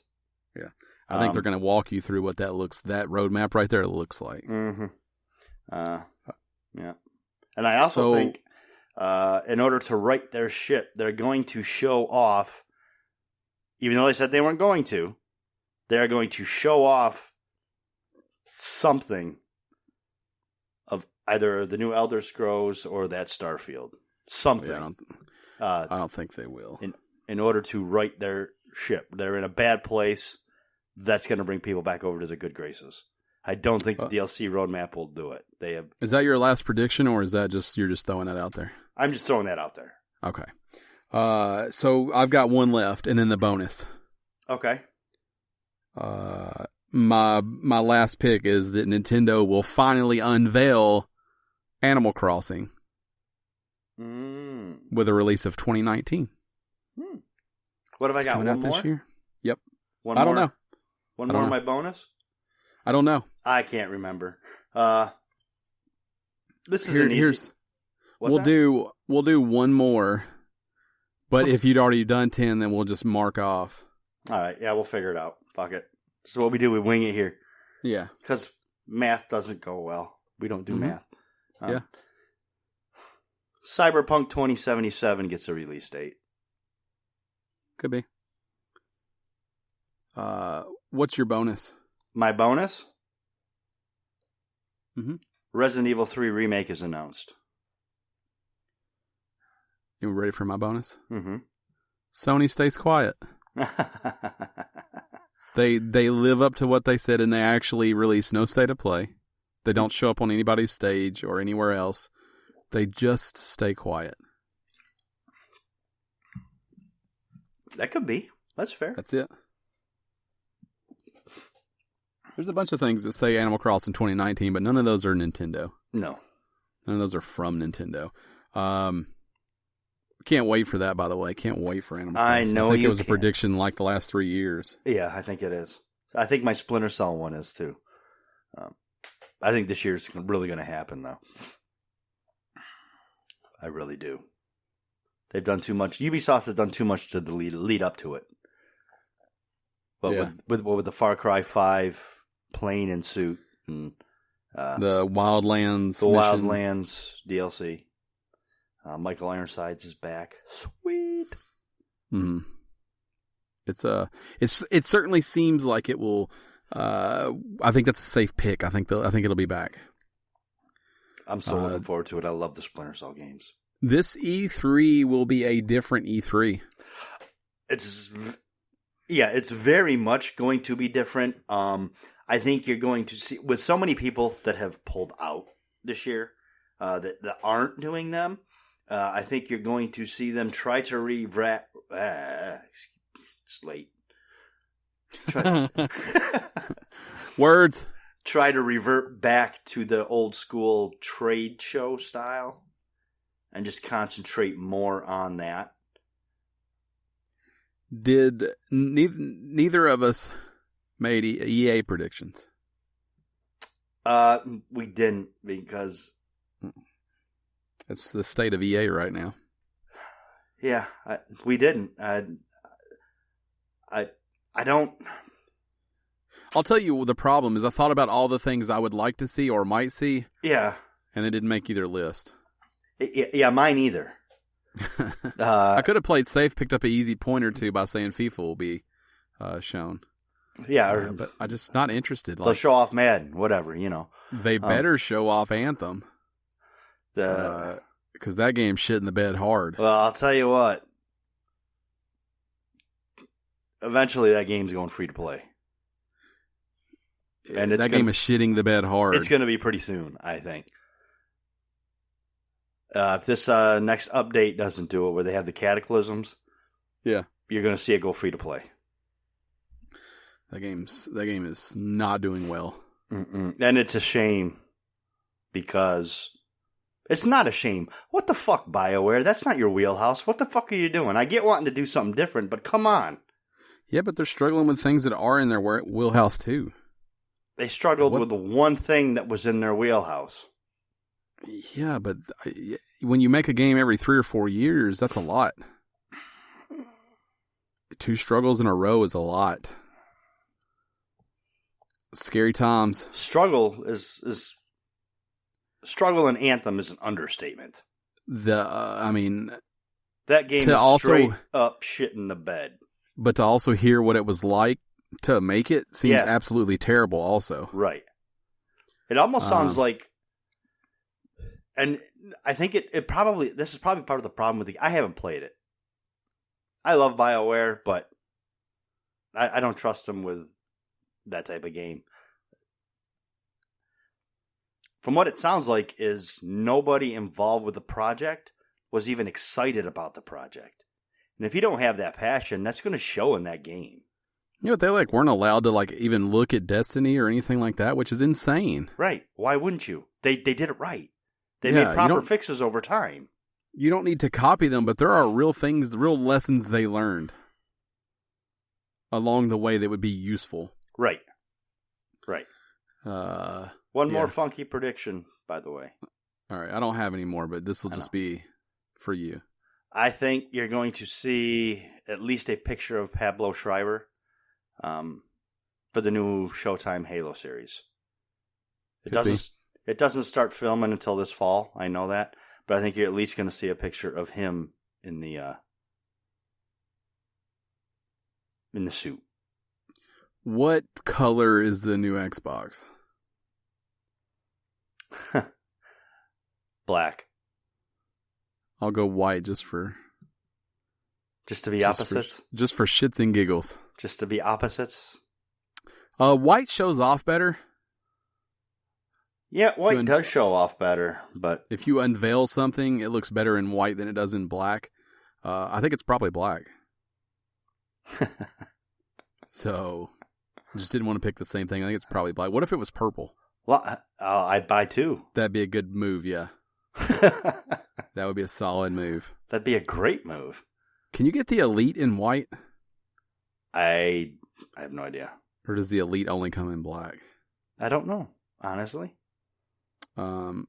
Yeah. I think they're going to walk you through what that roadmap right there looks like. Mm-hmm. Yeah. And I also think in order to right their ship, they're going to show off, even though they said they weren't going to, they're going to show off something of either the new Elder Scrolls or that Starfield. Something. Yeah, I don't think they will. In order to right their ship. They're in a bad place. That's going to bring people back over to their good graces. I don't think the DLC roadmap will do it. Is that your last prediction, or is that you're just throwing that out there? I'm just throwing that out there. Okay. So I've got one left, and then the bonus. Okay. my last pick is that Nintendo will finally unveil Animal Crossing with a release of 2019. What have I got? One more? This year? Yep. I don't know. One more of my bonus? I don't know. I can't remember. This is an easy. We'll do one more, but if you'd already done 10, then we'll just mark off. All right, yeah, we'll figure it out. Fuck it. So what we do, we wing it here. Yeah, because math doesn't go well. We don't do math. Yeah. Cyberpunk 2077 gets a release date. Could be. What's your bonus? My bonus? Mm-hmm. Resident Evil 3 Remake is announced. You ready for my bonus? Mm-hmm. Sony stays quiet. They live up to what they said, and they actually release no state of play. They don't show up on anybody's stage or anywhere else. They just stay quiet. That could be. That's fair. That's it. There's a bunch of things that say Animal Crossing 2019, but none of those are Nintendo. No. None of those are from Nintendo. Can't wait for that, by the way. Can't wait for Animal Crossing. I know. I think it was a prediction like the last 3 years. Yeah, I think it is. I think my Splinter Cell one is too. I think this year's really going to happen, though. I really do. They've done too much. Ubisoft has done too much to the lead up to it. But yeah. with the Far Cry 5 plane and suit and the Wildlands, DLC. Michael Ironsides is back. Sweet. Mm-hmm. It certainly seems like it will. I think that's a safe pick. I think it'll be back. I'm so looking forward to it. I love the Splinter Cell games. This E3 will be a different E3. It's very much going to be different. I think you're going to see, with so many people that have pulled out this year, that aren't doing them, I think you're going to see them try to it's late. Words. Try to revert back to the old school trade show style and just concentrate more on that. Did neither of us made EA predictions? We didn't, because it's the state of EA right now. Yeah, we didn't. I don't. I'll tell you the problem is I thought about all the things I would like to see or might see. Yeah. And it didn't make either list. Yeah, mine either. I could have played safe, picked up an easy point or two by saying FIFA will be shown. Yeah. But I'm just not interested. They'll show off Madden, whatever, you know. They better show off Anthem. Because that game's shit in the bed hard. Well, I'll tell you what. Eventually that game's going free to play. And that game is shitting the bed hard. It's going to be pretty soon, I think. If this next update doesn't do it, where they have the cataclysms, yeah, you're going to see it go free to play. That game is not doing well. And it's a shame, because it's not a shame. What the fuck, BioWare? That's not your wheelhouse. What the fuck are you doing? I get wanting to do something different, but come on. Yeah, but they're struggling with things that are in their wheelhouse too. They struggled with the one thing that was in their wheelhouse. Yeah, but when you make a game every 3 or 4 years, that's a lot. 2 struggles in a row is a lot. Scary times. Struggle in Anthem is an understatement. That game is straight up shit in the bed. But to also hear what it was like to make it seems absolutely terrible also. Right. It almost sounds like, and I think this is probably part of the problem with I haven't played it. I love BioWare, but I don't trust them with that type of game. From what it sounds like is nobody involved with the project was even excited about the project. And if you don't have that passion, that's going to show in that game. You know, they weren't allowed to even look at Destiny or anything like that, which is insane. Right. Why wouldn't you? They did it right. They made proper fixes over time. You don't need to copy them, but there are real things, real lessons they learned along the way that would be useful. Right. Right. One more funky prediction, by the way. All right. I don't have any more, but this will just be for you. I think you're going to see at least a picture of Pablo Schreiber for the new Showtime Halo series. It doesn't start filming until this fall. I know that. But I think you're at least going to see a picture of him in the suit. What color is the new Xbox? Black. I'll go white just to be opposites? Just for shits and giggles. Just to be opposites? White shows off better. Yeah, white does show off better, but... If you unveil something, it looks better in white than it does in black. I think it's probably black. So, I just didn't want to pick the same thing. I think it's probably black. What if it was purple? Well, I'd buy two. That'd be a good move, yeah. That would be a solid move. That'd be a great move. Can you get the Elite in white? I have no idea. Or does the Elite only come in black? I don't know, honestly. I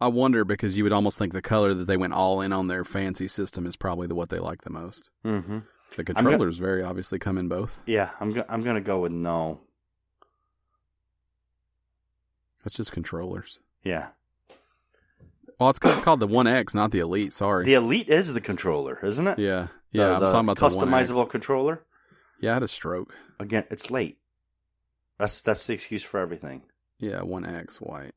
wonder, because you would almost think the color that they went all in on their fancy system is probably what they like the most. Mm-hmm. The controllers very obviously come in both. Yeah, I'm going to go with no. That's just controllers. Yeah. Well, it's because it's called the 1X, not the Elite. Sorry. The Elite is the controller, isn't it? Yeah. Yeah, I'm talking about the customizable 1X. Controller. Yeah, I had a stroke. Again, it's late. That's the excuse for everything. Yeah, 1X white.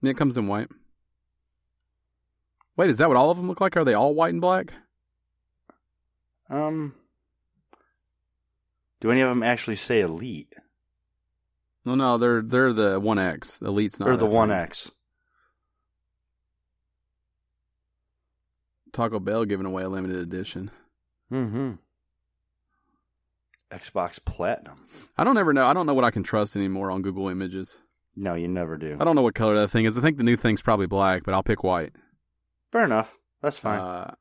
And it comes in white. Wait, is that what all of them look like? Are they all white and black? Do any of them actually say Elite? No, they're the 1X. Elite's not. They're the 1X. Taco Bell giving away a limited edition. Mm-hmm. Xbox Platinum. I don't know what I can trust anymore on Google Images. No, you never do. I don't know what color that thing is. I think the new thing's probably black, but I'll pick white. Fair enough. That's fine.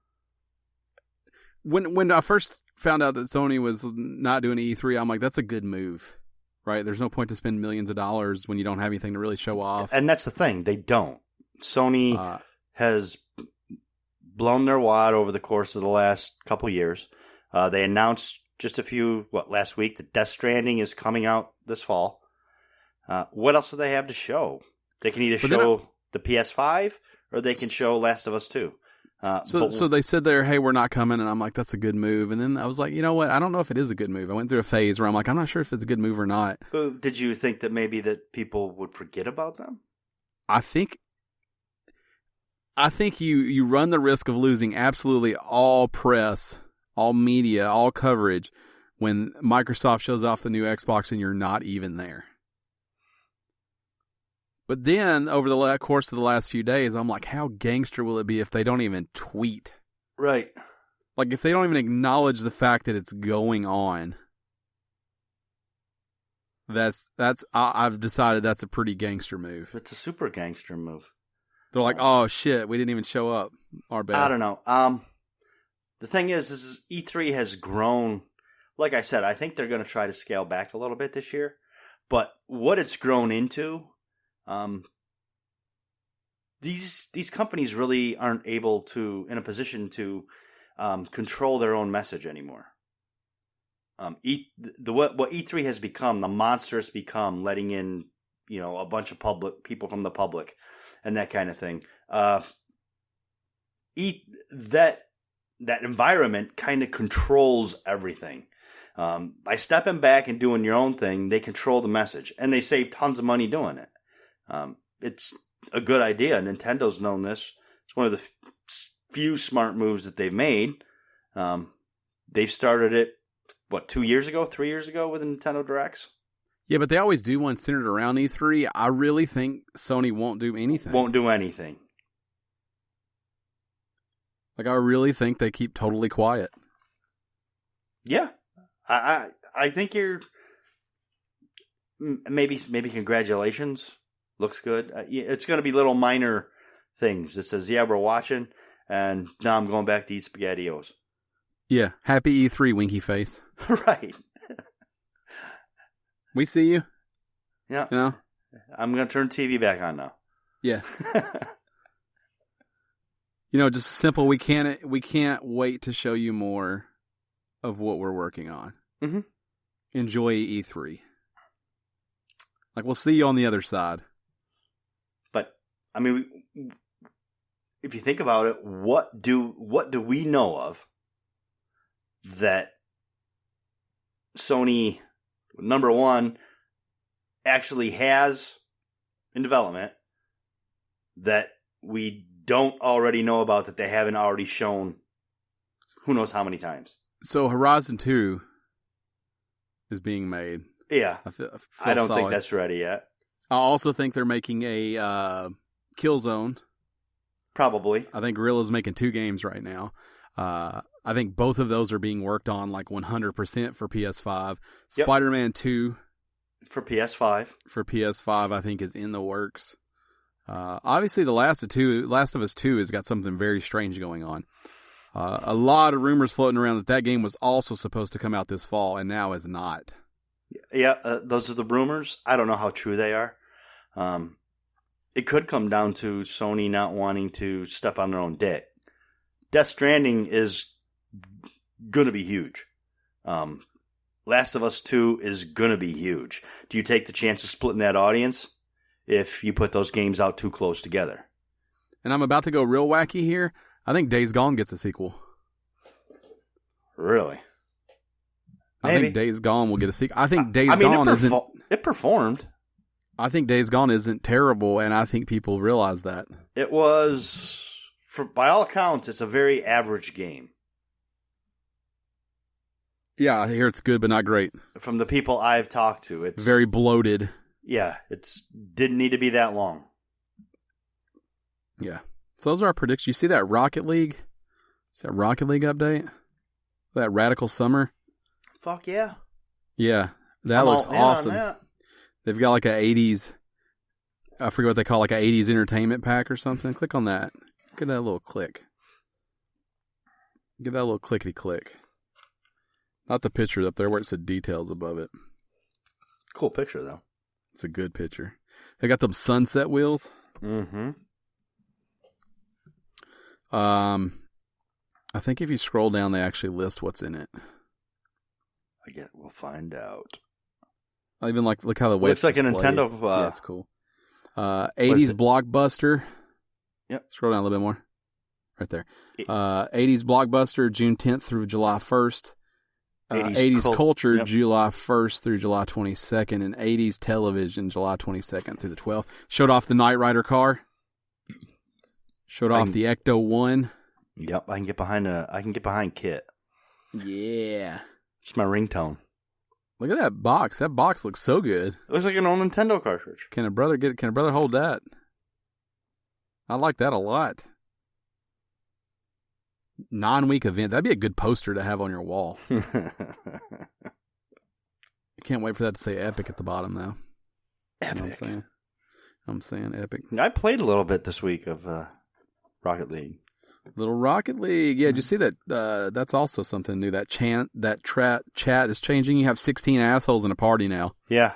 When I first found out that Sony was not doing E3, I'm like, that's a good move, right? There's no point to spend millions of dollars when you don't have anything to really show off. And that's the thing. They don't. Sony has blown their wad over the course of the last couple years. They announced just last week that Death Stranding is coming out this fall. What else do they have to show? They can either show the PS5 or they can show Last of Us 2. So they said there, hey, we're not coming, and I'm like, that's a good move. And then I was like, you know what? I don't know if it is a good move. I went through a phase where I'm like, I'm not sure if it's a good move or not. Did you think that maybe that people would forget about them? I think you run the risk of losing absolutely all press, all media, all coverage when Microsoft shows off the new Xbox and you're not even there. But then, over the course of the last few days, I'm like, how gangster will it be if they don't even tweet? Right. Like, if they don't even acknowledge the fact that it's going on. I've decided that's a pretty gangster move. It's a super gangster move. They're like, oh, shit, we didn't even show up. Our bad. I don't know. The thing is E3 has grown. Like I said, I think they're going to try to scale back a little bit this year. But what it's grown into... These companies really aren't able to, in a position to, control their own message anymore. What E3 has become, the monster has become, letting in, a bunch of people from the public, and that kind of thing. That environment kind of controls everything. By stepping back and doing your own thing, they control the message, and they save tons of money doing it. It's a good idea. Nintendo's known this. It's one of the few smart moves that they've made. They've started it, 3 years ago with the Nintendo Directs? Yeah, but they always do one centered around E3. I really think Sony won't do anything. Won't do anything. Like, I really think they keep totally quiet. Yeah. I think you're... Maybe congratulations. Looks good. It's going to be little minor things. It says, yeah, we're watching, and now I'm going back to eat SpaghettiOs. Yeah. Happy E3, winky face. Right. We see you. Yeah. You know? I'm going to turn TV back on now. Yeah. Just simple. We can't wait to show you more of what we're working on. Mm-hmm. Enjoy E3. Like, we'll see you on the other side. But I mean, if you think about it, what do we know of that Sony, number one, actually has in development that we don't already know about, that they haven't already shown who knows how many times? So Horizon 2 is being made. Yeah. I don't think that's ready yet. I also think they're making a Killzone. Probably. I think Guerrilla's making 2 games right now. I think both of those are being worked on like 100% for PS5. Yep. Spider-Man 2 for PS5. For PS5, I think is in the works. Obviously, The Last of Us 2 has got something very strange going on. A lot of rumors floating around that game was also supposed to come out this fall, and now is not. Yeah, those are the rumors. I don't know how true they are. It could come down to Sony not wanting to step on their own dick. Death Stranding is going to be huge. Last of Us 2 is going to be huge. Do you take the chance of splitting that audience if you put those games out too close together? And I'm about to go real wacky here. I think Days Gone gets a sequel. Really? I think Days Gone will get a sequel. I think Gone isn't... It performed. I think Days Gone isn't terrible, and I think people realize that. It was, by all accounts, it's a very average game. Yeah, I hear it's good, but not great. From the people I've talked to, it's... very bloated. Yeah, didn't need to be that long. Yeah. So those are our predictions. You see that Rocket League? See that Rocket League update? That Radical Summer? Fuck yeah. Yeah. That looks awesome. They've got like a 80s, I forget what they call, like a 80s entertainment pack or something. Click on that. Get that little click. Get that little clickety click. Not the picture up there where it said details above it. Cool picture though. It's a good picture. They got them sunset wheels. Mm-hmm. I think if you scroll down, they actually list what's in it. We'll find out. I even look how the looks like display. A Nintendo. Yeah, it's cool. 80s blockbuster. Yep. Scroll down a little bit more. Right there. 80s blockbuster, June 10th through July 1st. 80s culture, yep. July 1st through July 22nd, and 80s television, July 22nd through the 12th. Showed off the Knight Rider car. Showed off the Ecto 1. Yep, I can get behind Kit. Yeah. It's my ringtone. Look at that box. That box looks so good. It looks like an old Nintendo cartridge. Can a brother hold that? I like that a lot. 9-week event. That'd be a good poster to have on your wall. I can't wait for that to say epic at the bottom, though. Epic. You know what I'm saying epic. I played a little bit this week of Rocket League. Little Rocket League. Yeah, did you see that? That's also something new. That chat is changing. You have 16 assholes in a party now. Yeah.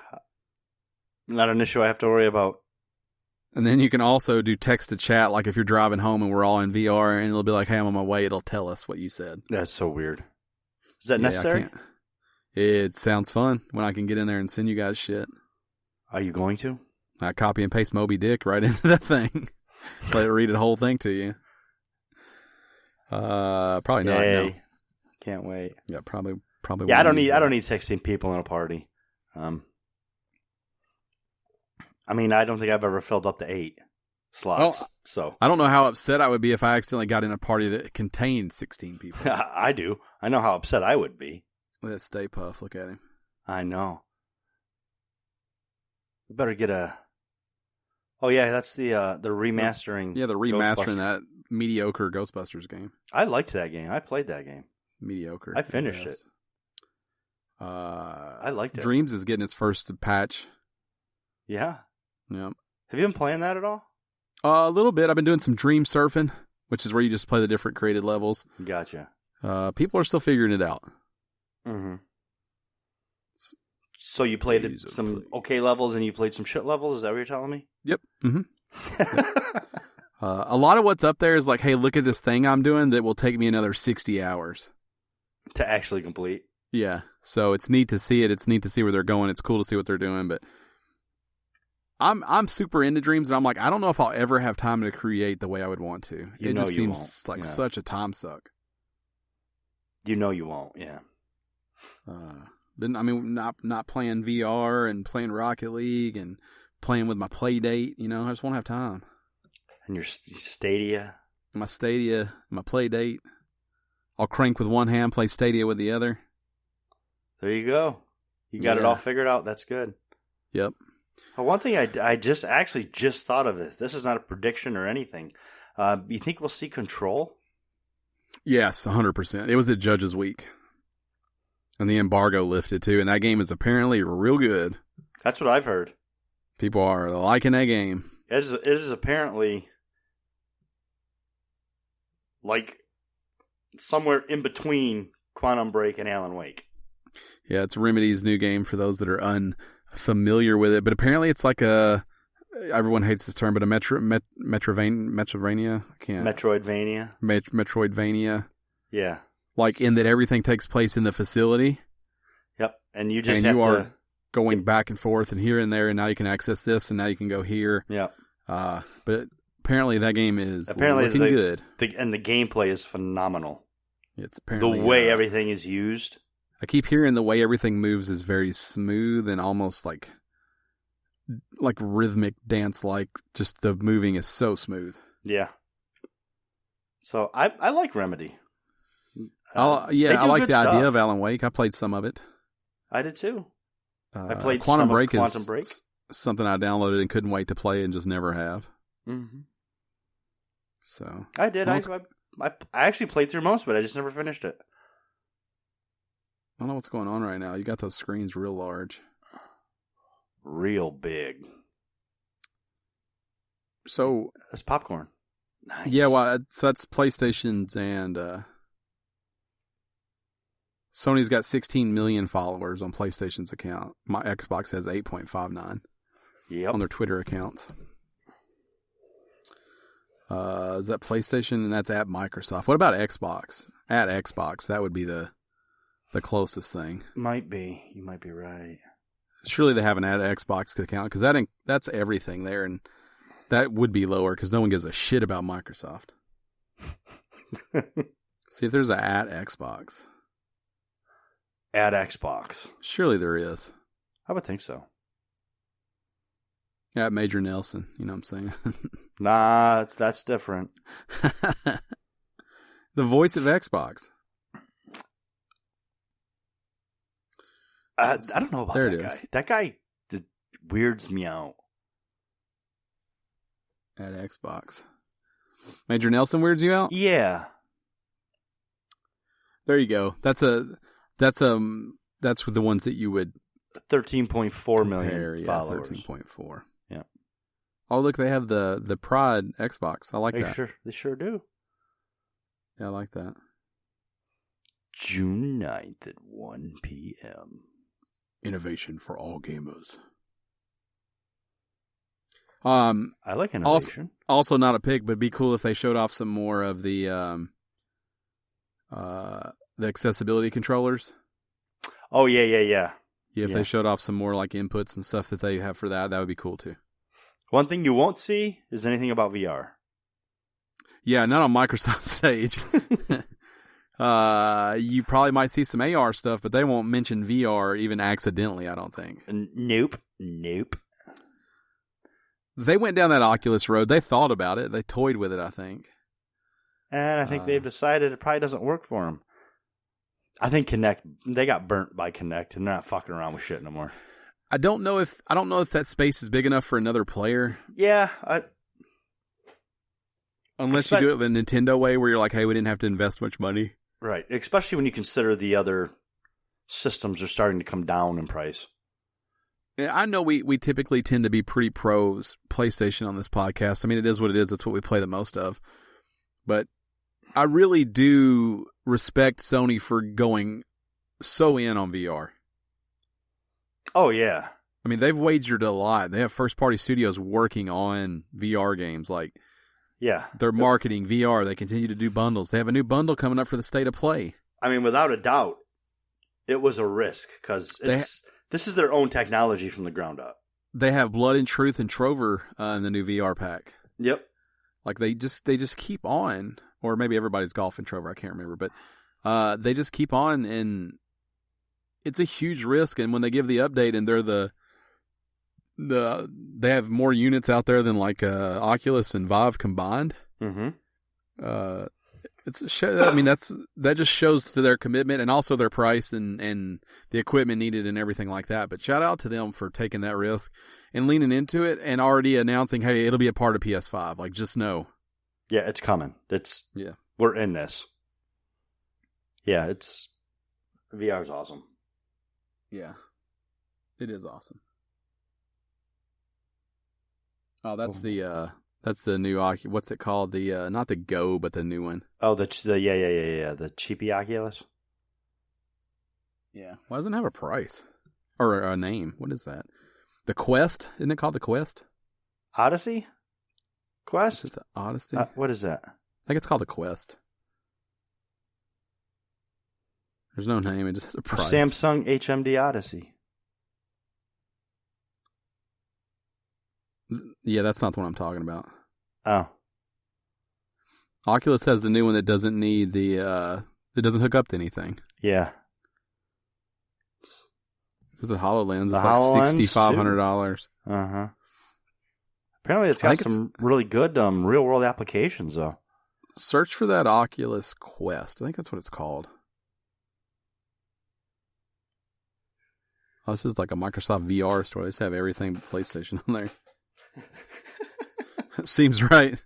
Not an issue I have to worry about. And then you can also do text to chat, like if you're driving home and we're all in VR, and it'll be like, hey, I'm on my way. It'll tell us what you said. That's so weird. Is that necessary? It sounds fun when I can get in there and send you guys shit. Are you going to? I copy and paste Moby Dick right into that thing. Let it read the whole thing to you. Probably not. No. Can't wait. Yeah, probably. Yeah, I don't need 16 people in a party. I mean, I don't think I've ever filled up to 8 slots. Well, so I don't know how upset I would be if I accidentally got in a party that contained 16 people. I do. I know how upset I would be. Look at that Stay Puft. Look at him. I know. We better get a... Oh, yeah, that's the remastering. Yeah, the remastering that mediocre Ghostbusters game. I liked that game. I played that game. Mediocre. I finished it. I liked it. Dreams is getting its first patch. Yeah. Yep. Have you been playing that at all? A little bit. I've been doing some dream surfing, which is where you just play the different created levels. Gotcha. People are still figuring it out. Mm-hmm. So you played some okay levels and you played some shit levels? Is that what you're telling me? Yep. Mm-hmm. A lot of what's up there is like, hey, look at this thing I'm doing that will take me another 60 hours. To actually complete? Yeah. So it's neat to see it. It's neat to see where they're going. It's cool to see what they're doing. But I'm super into dreams, and I'm like, I don't know if I'll ever have time to create the way I would want to. It just seems like such a time suck. You know you won't, yeah. But I mean, not playing VR and playing Rocket League and playing with my play date. You know, I just won't have time. And your Stadia? My Stadia, my play date. I'll crank with one hand, play Stadia with the other. There you go. You got it all figured out. That's good. Yep. Well, one thing I just thought of it. This is not a prediction or anything. You think we'll see Control? Yes, 100%. It was at Judges Week. And the embargo lifted too. And that game is apparently real good. That's what I've heard. People are liking that game. It is apparently like somewhere in between Quantum Break and Alan Wake. Yeah, it's Remedy's new game for those that are unfamiliar with it. But apparently it's like everyone hates this term, but a Metroidvania? I can't. Metroidvania. Yeah. Like in that everything takes place in the facility. Yep. And you just have to going back and forth and here and there, and now you can access this, and now you can go here. Yep. But apparently that game is looking good. And the gameplay is phenomenal. It's apparently the way everything is used. I keep hearing the way everything moves is very smooth and almost like rhythmic dance like. Just the moving is so smooth. Yeah. So I like Remedy. I like the idea of Alan Wake. I played some of it. I did too. I played Quantum Break. Quantum Break. Something I downloaded and couldn't wait to play and just never have. Mm-hmm. So I did. I actually played through most of it. I just never finished it. I don't know what's going on right now. You got those screens real large. Real big. So that's popcorn. Nice. Yeah, well, so that's PlayStation's and Sony's got 16 million followers on PlayStation's account. My Xbox has 8.59 on their Twitter accounts. Is that PlayStation? And that's at Microsoft. What about Xbox? At Xbox, that would be the closest thing. Might be. You might be right. Surely they have an at Xbox account because that's everything there, and that would be lower because no one gives a shit about Microsoft. See if there's an at Xbox. At Xbox. Surely there is. I would think so. Yeah, Major Nelson. You know what I'm saying? Nah, that's different. The voice of Xbox. I don't know about that guy. That guy just weirds me out. At Xbox. Major Nelson weirds you out? Yeah. There you go. That's the ones that you would 13.4 million followers. 13.4. Yeah. Oh, look, they have the Pride Xbox. I like that. They sure do. Yeah, I like that. June 9th at 1 p.m. Innovation for all gamers. I like innovation. Also not a pick, but it'd be cool if they showed off some more of the accessibility controllers. Oh, yeah. Yeah, if they showed off some more like inputs and stuff that they have for that would be cool too. One thing you won't see is anything about VR. Yeah, not on Microsoft stage. You probably might see some AR stuff, but they won't mention VR even accidentally, I don't think. Nope. They went down that Oculus road. They thought about it. They toyed with it, I think. And I think they've decided it probably doesn't work for them. I think Kinect, they got burnt by Kinect and they're not fucking around with shit no more. I don't know if that space is big enough for another player. Yeah. Unless you do it the Nintendo way where you're like, hey, we didn't have to invest much money. Right. Especially when you consider the other systems are starting to come down in price. Yeah, I know we typically tend to be pretty pros PlayStation on this podcast. I mean, it is what it is. It's what we play the most of. But I really do respect Sony for going so in on VR. Oh, yeah. I mean, they've wagered a lot. They have first-party studios working on VR games. Like, yeah, they're marketing VR. They continue to do bundles. They have a new bundle coming up for the State of Play. I mean, without a doubt, it was a risk because this is their own technology from the ground up. They have Blood and Truth and Trover in the new VR pack. Yep. Like, they just keep on, or maybe everybody's Golf and Trover. I can't remember, but they just keep on, and it's a huge risk. And when they give the update, and they're they have more units out there than like Oculus and Vive combined. Mm-hmm. I mean, that just shows to their commitment and also their price and the equipment needed and everything like that. But shout out to them for taking that risk and leaning into it and already announcing, hey, it'll be a part of PS5. Like, just know. Yeah, it's coming. We're in this. Yeah, VR's awesome. Yeah, it is awesome. Oh, that's the new what's it called? The not the Go, but the new one. Oh, the cheapy Oculus. Yeah. Why doesn't it have a price or a name? What is that? The Quest? Isn't it called the Quest? Odyssey? Quest? Is it the Odyssey? What is that? I think it's called the Quest. There's no name. It just has a price. Samsung HMD Odyssey. Yeah, that's not the one I'm talking about. Oh. Oculus has the new one that doesn't need it doesn't hook up to anything. Yeah. Because the HoloLens is like $6,500. Uh-huh. Apparently it's got some really good real-world applications, though. Search for that Oculus Quest. I think that's what it's called. Oh, this is like a Microsoft VR store. They just have everything but PlayStation on there. Seems right.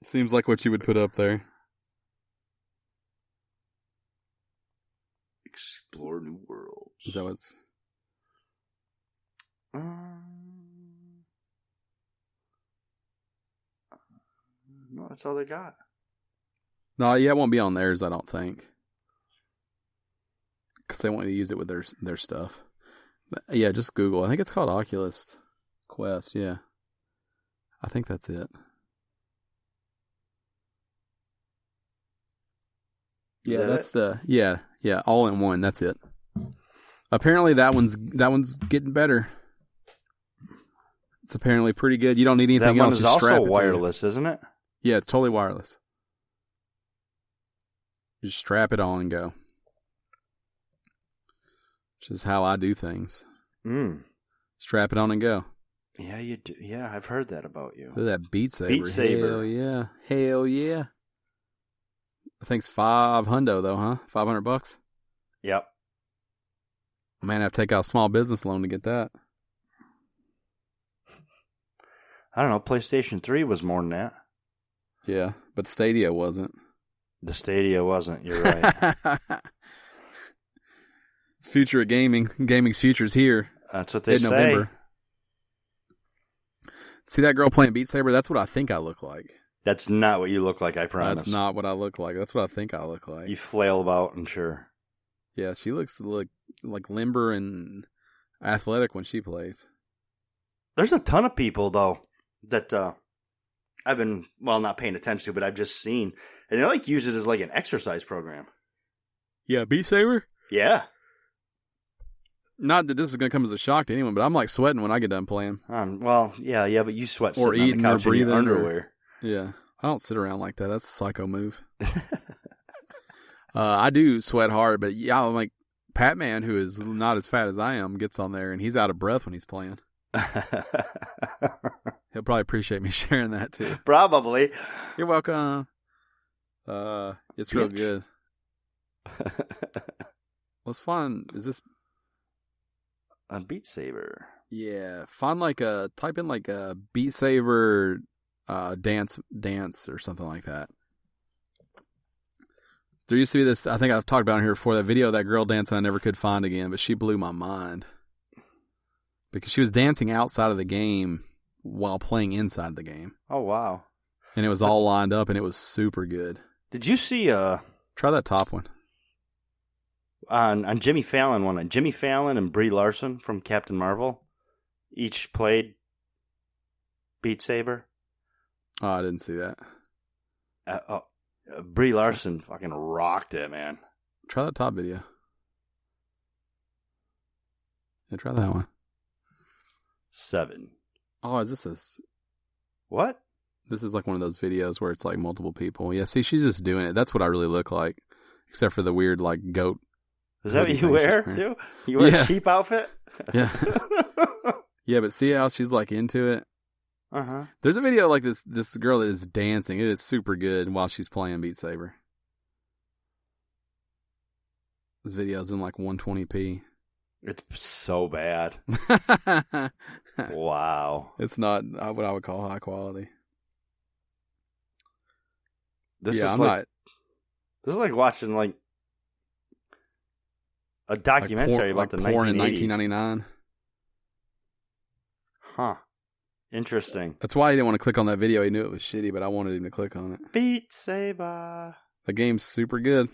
Seems like what you would put up there. Explore new worlds. Is that what's... No, that's all they got. No, yeah, it won't be on theirs, I don't think. Because they want to use it with their stuff. But yeah, just Google. I think it's called Oculus Quest, yeah. I think that's it. Yeah, that's all in one. That's it. Apparently that one's getting better. It's apparently pretty good. You don't need anything else. That one is also wireless, isn't it? Yeah, it's totally wireless. You just strap it on and go. Which is how I do things. Strap it on and go. Yeah, you do. Yeah, I've heard that about you. Look at that Beat Saber. Beat Saber. Hell yeah. Hell yeah. I think it's $500 though, huh? $500. Yep. Man, I have to take out a small business loan to get that. I don't know. PlayStation 3 was more than that. Yeah, but Stadia wasn't. The Stadia wasn't. You're right. It's future of gaming. Gaming's future's here. That's what they say. November. See that girl playing Beat Saber? That's what I think I look like. That's not what you look like, I promise. That's not what I look like. That's what I think I look like. You flail about, I'm sure. Yeah, she looks like limber and athletic when she plays. There's a ton of people, though, that I've been, not paying attention to, but I've just seen. And they use it as like an exercise program. Yeah, Beat Saber? Yeah. Not that this is going to come as a shock to anyone, but I'm like sweating when I get done playing. Yeah, but you sweat or sitting eating on the couch or breathing in your underwear. Yeah, I don't sit around like that. That's a psycho move. I do sweat hard, but yeah, I'm like Pat-Man, who is not as fat as I am, gets on there and he's out of breath when he's playing. He'll probably appreciate me sharing that too. Probably. You're welcome. It's real good. What's fun is this? On Beat Saber. Yeah, find type in a Beat Saber dance or something like that. There used to be this, I think I've talked about it here before, that video of that girl dancing I never could find again, but she blew my mind. Because she was dancing outside of the game while playing inside the game. Oh, wow. And it was all lined up, and it was super good. Did you see... Try that top one. On Jimmy Fallon one. Jimmy Fallon and Brie Larson from Captain Marvel each played Beat Saber. Oh, I didn't see that. Brie Larson fucking rocked it, man. Try that top video. Yeah, try that one. 7. Oh, is this What? This is like one of those videos where it's like multiple people. Yeah, see, she's just doing it. That's what I really look like. Except for the weird, like, goat. Is that what you wear, too? You wear a sheep outfit? Yeah. Yeah, but see how she's, like, into it? Uh-huh. There's a video like this girl that is dancing. It is super good while she's playing Beat Saber. This video's in like 120p. It's so bad. Wow. It's not what I would call high quality. This is like watching like a documentary about the porn 1980s. in 1999. Huh. Interesting. That's why he didn't want to click on that video. He knew it was shitty, but I wanted him to click on it. Beat Saber. The game's super good.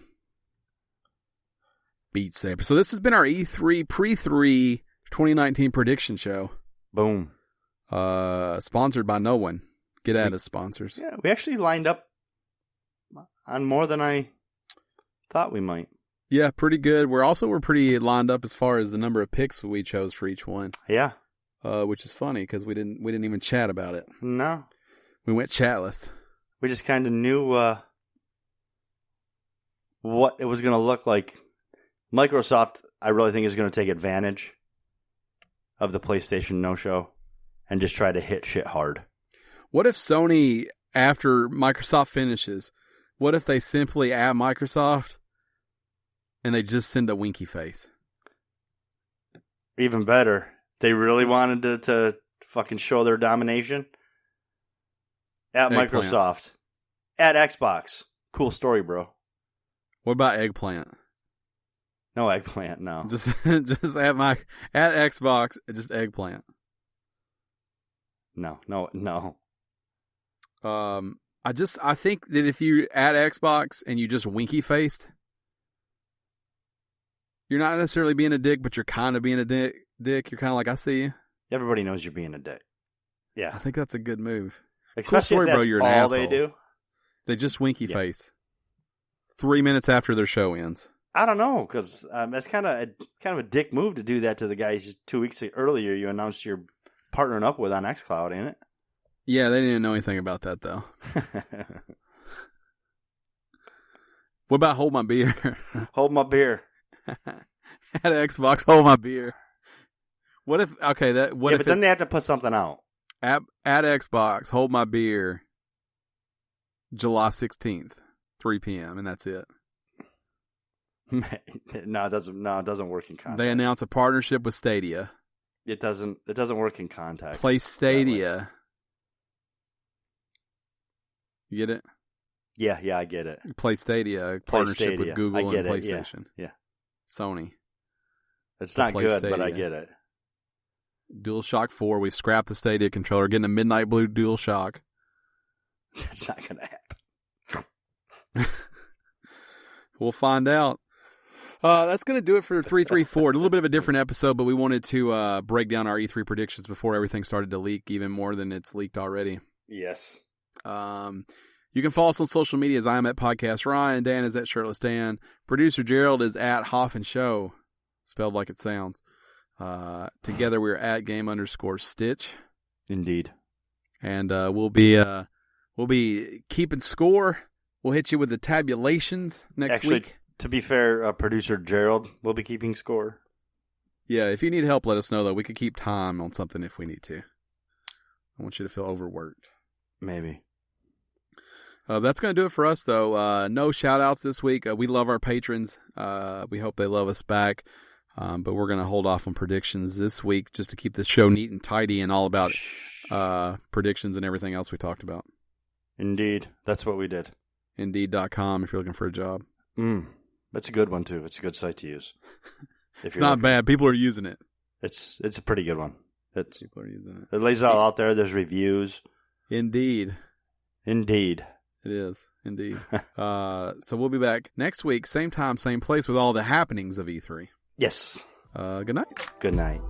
Beat Saber. So this has been our E3 Pre-3 2019 prediction show. Boom. Sponsored by no one. Get at us, sponsors. Yeah, we actually lined up on more than I thought we might. Yeah, pretty good. We're pretty lined up as far as the number of picks we chose for each one. Yeah. Which is funny because we didn't even chat about it. No. We went chatless. We just kind of knew what it was going to look like. Microsoft, I really think, is going to take advantage of the PlayStation no-show and just try to hit shit hard. What if Sony, after Microsoft finishes, what if they simply add Microsoft and they just send a winky face? Even better. They really wanted to fucking show their domination. At Eggplant. Microsoft. At Xbox. Cool story, bro. What about Eggplant? No Eggplant, no. Just at Xbox, just Eggplant. No. I think that if you add Xbox and you just winky faced, you're not necessarily being a dick, but you're kind of being a dick. You're kind of like, I see you. Everybody knows you're being a dick. Yeah. I think that's a good move. Especially cool story, if that's bro. You're an all asshole. they do. They just winky face. 3 minutes after their show ends. I don't know, because it's kind of a dick move to do that to the guys 2 weeks earlier you announced you're partnering up with on xCloud, ain't it? Yeah, they didn't know anything about that, though. What about Hold My Beer? Hold My Beer. At Xbox, Hold My Beer. What if, okay, that, what if but then they have to put something out. At Xbox, Hold My Beer, July 16th, 3 p.m., and that's it. No, it doesn't work in context. They announce a partnership with Stadia. It doesn't work in context. Play Stadia. You get it? Yeah, I get it. Play Stadia, partnership Stadia. with Google and PlayStation. Yeah. Sony. It's not good, but I get it. DualShock 4, we've scrapped the Stadia controller, getting a midnight blue DualShock. That's not going to happen. We'll find out. That's going to do it for 334. A little bit of a different episode, but we wanted to break down our E3 predictions before everything started to leak even more than it's leaked already. Yes. You can follow us on social media as I am at Podcast Ryan. Dan is at Shirtless Dan. Producer Gerald is at Hoff and Show, spelled like it sounds. Together we're at game_Stitch. Indeed. And we'll be keeping score. We'll hit you with the tabulations next week. To be fair, Producer Gerald will be keeping score. Yeah, if you need help, let us know, though. We could keep time on something if we need to. I want you to feel overworked. Maybe. That's going to do it for us, though. No shout-outs this week. We love our patrons. We hope they love us back. But we're going to hold off on predictions this week just to keep the show neat and tidy and all about predictions and everything else we talked about. Indeed. That's what we did. Indeed.com if you're looking for a job. That's a good one, too. It's a good site to use. It's not bad. People are using it. It's a pretty good one. People are using it. It lays it all out there. There's reviews. Indeed. It is. Indeed. So we'll be back next week, same time, same place, with all the happenings of E3. Yes. Good night. Good night.